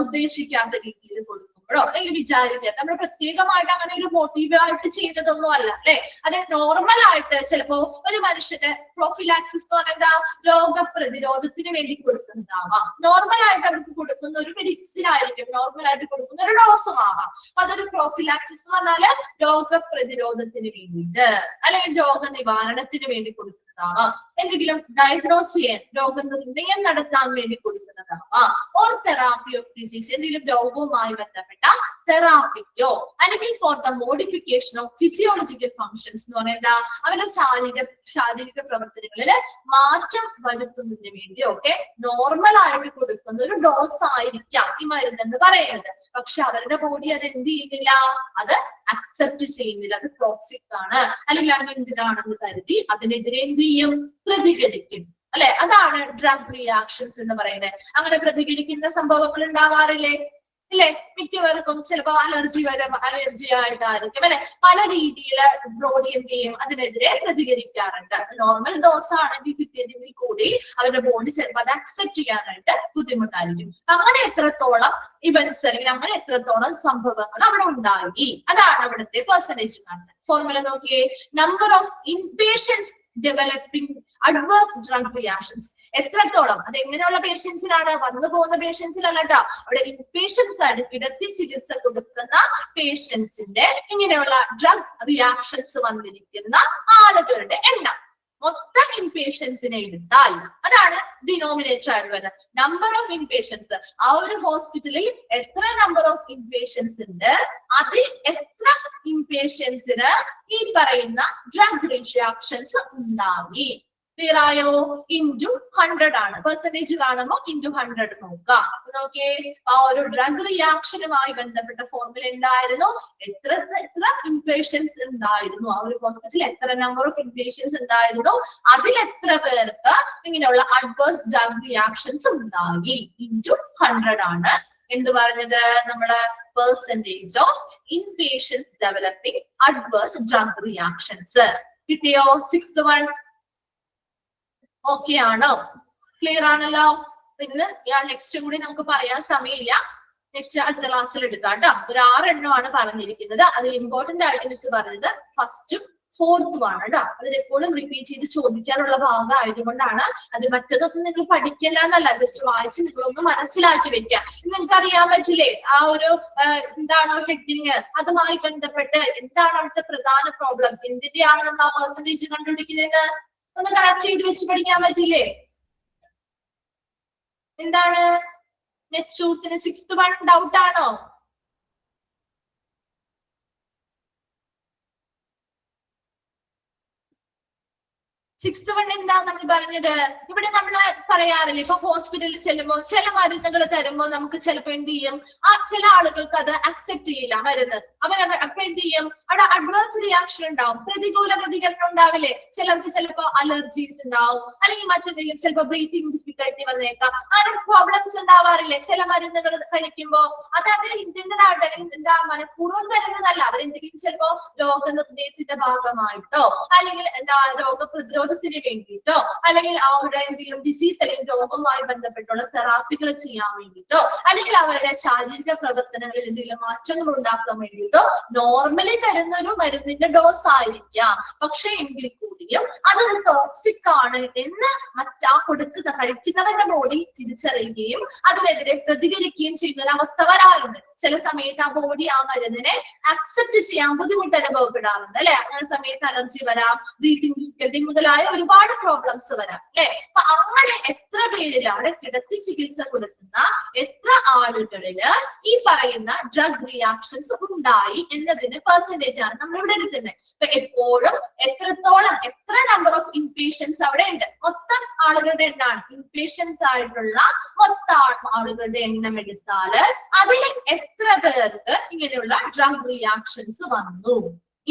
ഉദ്ദേശിക്കാത്ത രീതിയിൽ കൊടുക്കും അല്ലെങ്കിൽ വിചാരിക്കുക നമ്മൾ പ്രത്യേകമായിട്ട് അങ്ങനെ ഒരു മോട്ടീവായിട്ട് ചെയ്തതൊന്നും അല്ല അല്ലെ. അത് നോർമൽ ആയിട്ട് ചിലപ്പോ ഒരു മനുഷ്യന് പ്രൊഫിലാക്സിസ് എന്ന് പറയുന്നത് രോഗപ്രതിരോധത്തിന് വേണ്ടി കൊടുക്കുന്നതാവാം. നോർമൽ ആയിട്ട് അവർക്ക് കൊടുക്കുന്ന ഒരു മെഡിസിൻ ആയിരിക്കും, നോർമൽ ആയിട്ട് കൊടുക്കുന്ന ഒരു ഡോസും ആവാം. അതൊരു പ്രൊഫിലാക്സിസ് എന്ന് പറഞ്ഞാല് രോഗപ്രതിരോധത്തിന് വേണ്ടിയിട്ട് അല്ലെങ്കിൽ രോഗനിവാരണത്തിന് വേണ്ടി കൊടുക്കുന്നതാവാം. എന്തെങ്കിലും ഡയഗ്നോസ് ചെയ്യാൻ, രോഗനിർണയം നടത്താൻ വേണ്ടി കൊടുക്കുന്നതാവാം. ഓർ തെറാപ്പി ഓഫ് ഡിസീസ്, എന്തെങ്കിലും രോഗവുമായി ബന്ധപ്പെട്ട തെറാപ്പിക്കോ അല്ലെങ്കിൽ for the modification of physiological functions എന്ന് പറയുന്നത് അവരുടെ ശാരീരിക പ്രവർത്തനങ്ങളിൽ മാറ്റം വരുത്തുന്നതിന് വേണ്ടി ഒക്കെ നോർമൽ ആയിട്ട് കൊടുക്കുന്ന ഒരു ഡോസ് ആയിരിക്കാം ഈ മരുന്നെന്ന് പറയുന്നത്. പക്ഷെ അവരുടെ ബോഡി അത് എന്ത് ചെയ്യുന്നില്ല, അത് അക്സെപ്റ്റ് ചെയ്യുന്നില്ല, അത് ടോക്സിക് ആണ് അല്ലെങ്കിൽ അൺഇൻറ്റഡ് ആണെന്ന് കരുതി അതിനെതിരെ എന്ത് ചെയ്യും, പ്രതികരിക്കും അല്ലെ. അതാണ് ഡ്രഗ് റിയാക്ഷൻസ് എന്ന് പറയുന്നത്. അങ്ങനെ പ്രതികരിക്കുന്ന സംഭവങ്ങൾ ഉണ്ടാവാറില്ലേ ഇല്ലേ? മിക്കവർക്കും ചിലപ്പോൾ അലർജി ആയിട്ടായിരിക്കും അല്ലെ. പല രീതിയിൽ ബോഡി എന്ത് ചെയ്യും, അതിനെതിരെ പ്രതികരിക്കാറുണ്ട്. നോർമൽ ഡോസ് ആണെങ്കിൽ കിട്ടിയതെങ്കിൽ കൂടി അവരുടെ ബോഡി ചിലപ്പോൾ അത് അക്സെപ്റ്റ് ചെയ്യാനായിട്ട് ബുദ്ധിമുട്ടായിരിക്കും. അങ്ങനെ എത്രത്തോളം ഇവന്റ്സ് അല്ലെങ്കിൽ അങ്ങനെ എത്രത്തോളം സംഭവങ്ങൾ അവിടെ ഉണ്ടായി, അതാണ് അവിടുത്തെ പെർസെന്റേജ് കാണുന്നത്. ഫോർമുല നോക്കിയേ, number of inpatients developing adverse drug reactions. എത്രത്തോളം, അത് എങ്ങനെയുള്ള പേഷ്യൻസിനാണ്, വന്നു പോകുന്ന പേഷ്യൻസിലല്ല കേട്ടോ, അവിടെ ഇൻപേഷ്യൻസ് ആയിട്ട് കിടത്തി ചികിത്സ കൊടുക്കുന്ന പേഷ്യൻസിന്റെ ഇങ്ങനെയുള്ള ഡ്രഗ് റിയാക്ഷൻസ് വന്നിരിക്കുന്ന ആളുകളുടെ എണ്ണം. മൊത്തം ഇൻപേഷ്യൻസിനെ എടുത്താൽ അതാണ് ഡിനോമിനേറ്റർ ആയിട്ട് വരുന്നത്. നമ്പർ ഓഫ് ഇൻപേഷ്യൻസ്, ആ ഒരു ഹോസ്പിറ്റലിൽ എത്ര നമ്പർ ഓഫ് ഇൻപേഷ്യൻസ് ഉണ്ട്, അതിൽ എത്ര ഇൻപേഷ്യൻസിന് ഈ പറയുന്ന ഡ്രഗ് റിയാക്ഷൻസ് ഉണ്ടായി. ക്ലിയർ ആയോ? ഇൻറ്റു 100 ആണ്. പെർസെന്റേജ് കാണുമ്പോൾ ഇൻറ്റു 100 നോക്കാം. നോക്കിയേ, ആ ഒരു ഡ്രഗ് റിയാക്ഷനുമായി ബന്ധപ്പെട്ട ഫോർമുല എന്തായിരുന്നു, എത്ര ഇൻപേഷ്യൻസ് ഉണ്ടായിരുന്നു, ആ ഒരു ഹോസ്പിറ്റലിൽ എത്ര നമ്പർ ഓഫ് ഇൻപേഷ്യൻസ് ഉണ്ടായിരുന്നു, അതിൽ എത്ര പേർക്ക് ഇങ്ങനെയുള്ള അഡ്വേഴ്സ് ഡ്രഗ് റിയാക്ഷൻസ് ഉണ്ടായി, ഇൻറ്റു 100 ആണ് എന്ത് പറഞ്ഞത് നമ്മള്, percentage of inpatients developing adverse drug reactions. കിട്ടിയോ? 6th വൺ ഓക്കെ ആണോ? ക്ലിയർ ആണല്ലോ? ഇന്ന് നെക്സ്റ്റ് കൂടി നമുക്ക് പറയാൻ സമയമില്ല, നെക്സ്റ്റ് അടുത്ത ക്ലാസ്സിൽ എടുക്കാം കേട്ടോ. ഒരു 6 എണ്ണമാണ് പറഞ്ഞിരിക്കുന്നത്. അതിൽ ഇമ്പോർട്ടന്റ് ആയിട്ട് മിസ് പറഞ്ഞത് ഫസ്റ്റും 4th ആണ് കേട്ടോ. അതിലെപ്പോഴും റിപ്പീറ്റ് ചെയ്ത് ചോദിക്കാനുള്ള ഭാഗം ആയതുകൊണ്ടാണ്. അത് മറ്റതൊന്നും നിങ്ങൾ പഠിക്കില്ല എന്നല്ല, ജസ്റ്റ് വായിച്ച് നിങ്ങളൊന്ന് മനസ്സിലാക്കി വെക്കുക. നിങ്ങൾക്ക് അറിയാൻ പറ്റില്ലേ ആ ഒരു എന്താണോ ഹെഡിങ്, അതുമായി ബന്ധപ്പെട്ട് എന്താണ് അവിടുത്തെ പ്രധാന പ്രോബ്ലം, എന്തിന്റെയാണ് നമ്മൾ ആ പെർസെന്റേജ് കണ്ടുപിടിക്കുന്നത്, ഒന്ന് കണക്ട് ചെയ്ത് വെച്ച് പഠിക്കാൻ പറ്റില്ലേ? എന്താണ് നെറ്റ് ചൂസിന് 6th വൺ ഡൗട്ട് ആണോ? സിക്സ്ത് വൺ എന്താ നമ്മൾ പറഞ്ഞത്, ഇവിടെ നമ്മൾ പറയാറില്ലേ, ഇപ്പൊ ഹോസ്പിറ്റലിൽ ചെല്ലുമ്പോൾ ചില മരുന്നുകൾ തരുമ്പോൾ നമുക്ക് ചിലപ്പോൾ എന്ത് ചെയ്യും, ആ ചില ആളുകൾക്ക് അത് അക്സെപ്റ്റ് ചെയ്യില്ല മരുന്ന്. അപ്പൊ എന്ത് ചെയ്യും, അവിടെ അഡ്വേഴ്സ് റിയാക്ഷൻ ഉണ്ടാവും, പ്രതികൂല പ്രതികരണം ഉണ്ടാവില്ലേ. ചിലർക്ക് ചിലപ്പോൾ അലർജീസ് ഉണ്ടാവും, അല്ലെങ്കിൽ മറ്റെന്തെങ്കിലും ചിലപ്പോൾ ബ്രീത്തിങ് ഡിഫിക്കൽട്ടി വന്നേക്കാം. അങ്ങനെ പ്രോബ്ലംസ് ഉണ്ടാവാറില്ലേ ചില മരുന്നുകൾ കഴിക്കുമ്പോൾ. അത് അവർ ഇന്റൻഡഡ് ആയിട്ട് അല്ലെങ്കിൽ എന്താ മനഃപൂർവ്വം തരുന്നതല്ല, അവരെന്തെങ്കിലും ചിലപ്പോൾ രോഗനിർണയത്തിന്റെ ഭാഗമായിട്ടോ അല്ലെങ്കിൽ എന്താ രോഗപ്രതിരോധത്തിന് വേണ്ടിയിട്ടോ അല്ലെങ്കിൽ അവരുടെ എന്തെങ്കിലും ഡിസീസ് അല്ലെങ്കിൽ രോഗവുമായി ബന്ധപ്പെട്ടുള്ള തെറാപ്പികൾ ചെയ്യാൻ വേണ്ടിയിട്ടോ അല്ലെങ്കിൽ അവരുടെ ശാരീരിക പ്രവർത്തനങ്ങളിൽ എന്തെങ്കിലും മാറ്റങ്ങൾ ഉണ്ടാക്കാൻ വേണ്ടിയിട്ടോ നോർമലി തരുന്ന ഒരു മരുന്നിന്റെ ഡോസ് ആയിരിക്കാം. പക്ഷെ എങ്കിൽ കൂടിയും അതൊരു ടോക്സിക് ആണ് എന്ന് കഴിക്കുന്നവരുടെ ബോഡി തിരിച്ചറിയുകയും അതിനെതിരെ പ്രതികരിക്കുകയും ചെയ്യുന്ന ഒരു അവസ്ഥ വരാറുണ്ട്. ചില സമയത്ത് ആ ബോഡി ആ മരുന്നിനെ അക്സെപ്റ്റ് ചെയ്യാൻ ബുദ്ധിമുട്ട് അനുഭവപ്പെടാറുണ്ട് അല്ലെ. അങ്ങനെ സമയത്ത് അലർജി വരാം, ബ്രീത്തിങ് ഡിഫിക്കൽറ്റി മുതലായ ഒരുപാട് പ്രോബ്ലംസ് വരാം അല്ലെ. അപ്പൊ അങ്ങനെ എത്ര പേരിൽ അവിടെ കിടത്തി ചികിത്സ കൊടുക്കുന്ന എത്ര ആളുകളില് ഈ പറയുന്ന ഡ്രഗ് റിയാക്ഷൻസ് ഉണ്ടായി എന്നതിന് പെർസെന്റേജ് ആണ് നമ്മൾ ഇവിടെ എടുക്കുന്നത്. ഇപ്പൊ എപ്പോഴും എത്രത്തോളം എത്ര നമ്പർ ഓഫ് ഇൻപേഷ്യൻസ് അവിടെ ഉണ്ട്, മൊത്തം ആളുകളുടെ എണ്ണമാണ്. ഇൻപേഷ്യൻസ് ആയിട്ടുള്ള മൊത്തം ആളുകളുടെ എണ്ണം എടുത്താല് അതിൽ എത്ര പേർക്ക് ഇങ്ങനെയുള്ള ഡ്രഗ് റിയാക്ഷൻസ് വന്നു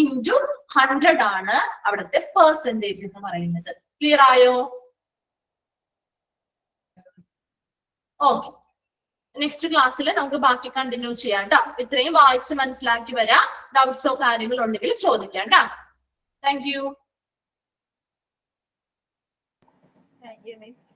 ഇൻറ്റു 100 ആണ് അവിടുത്തെ പെർസെന്റേജ് എന്ന് പറയുന്നത്. ക്ലിയർ ആയോ? ഓക്കെ, നെക്സ്റ്റ് ക്ലാസ്സിൽ നമുക്ക് ബാക്കി കണ്ടിന്യൂ ചെയ്യാം കേട്ടോ. ഇത്രയും വായിച്ച് മനസ്സിലാക്കി വരാം. ഡൗട്ട്സോ കാര്യങ്ങളോ ഉണ്ടെങ്കിൽ ചോദിക്കാം കേട്ടോ. Thank you. Thank you, Miss.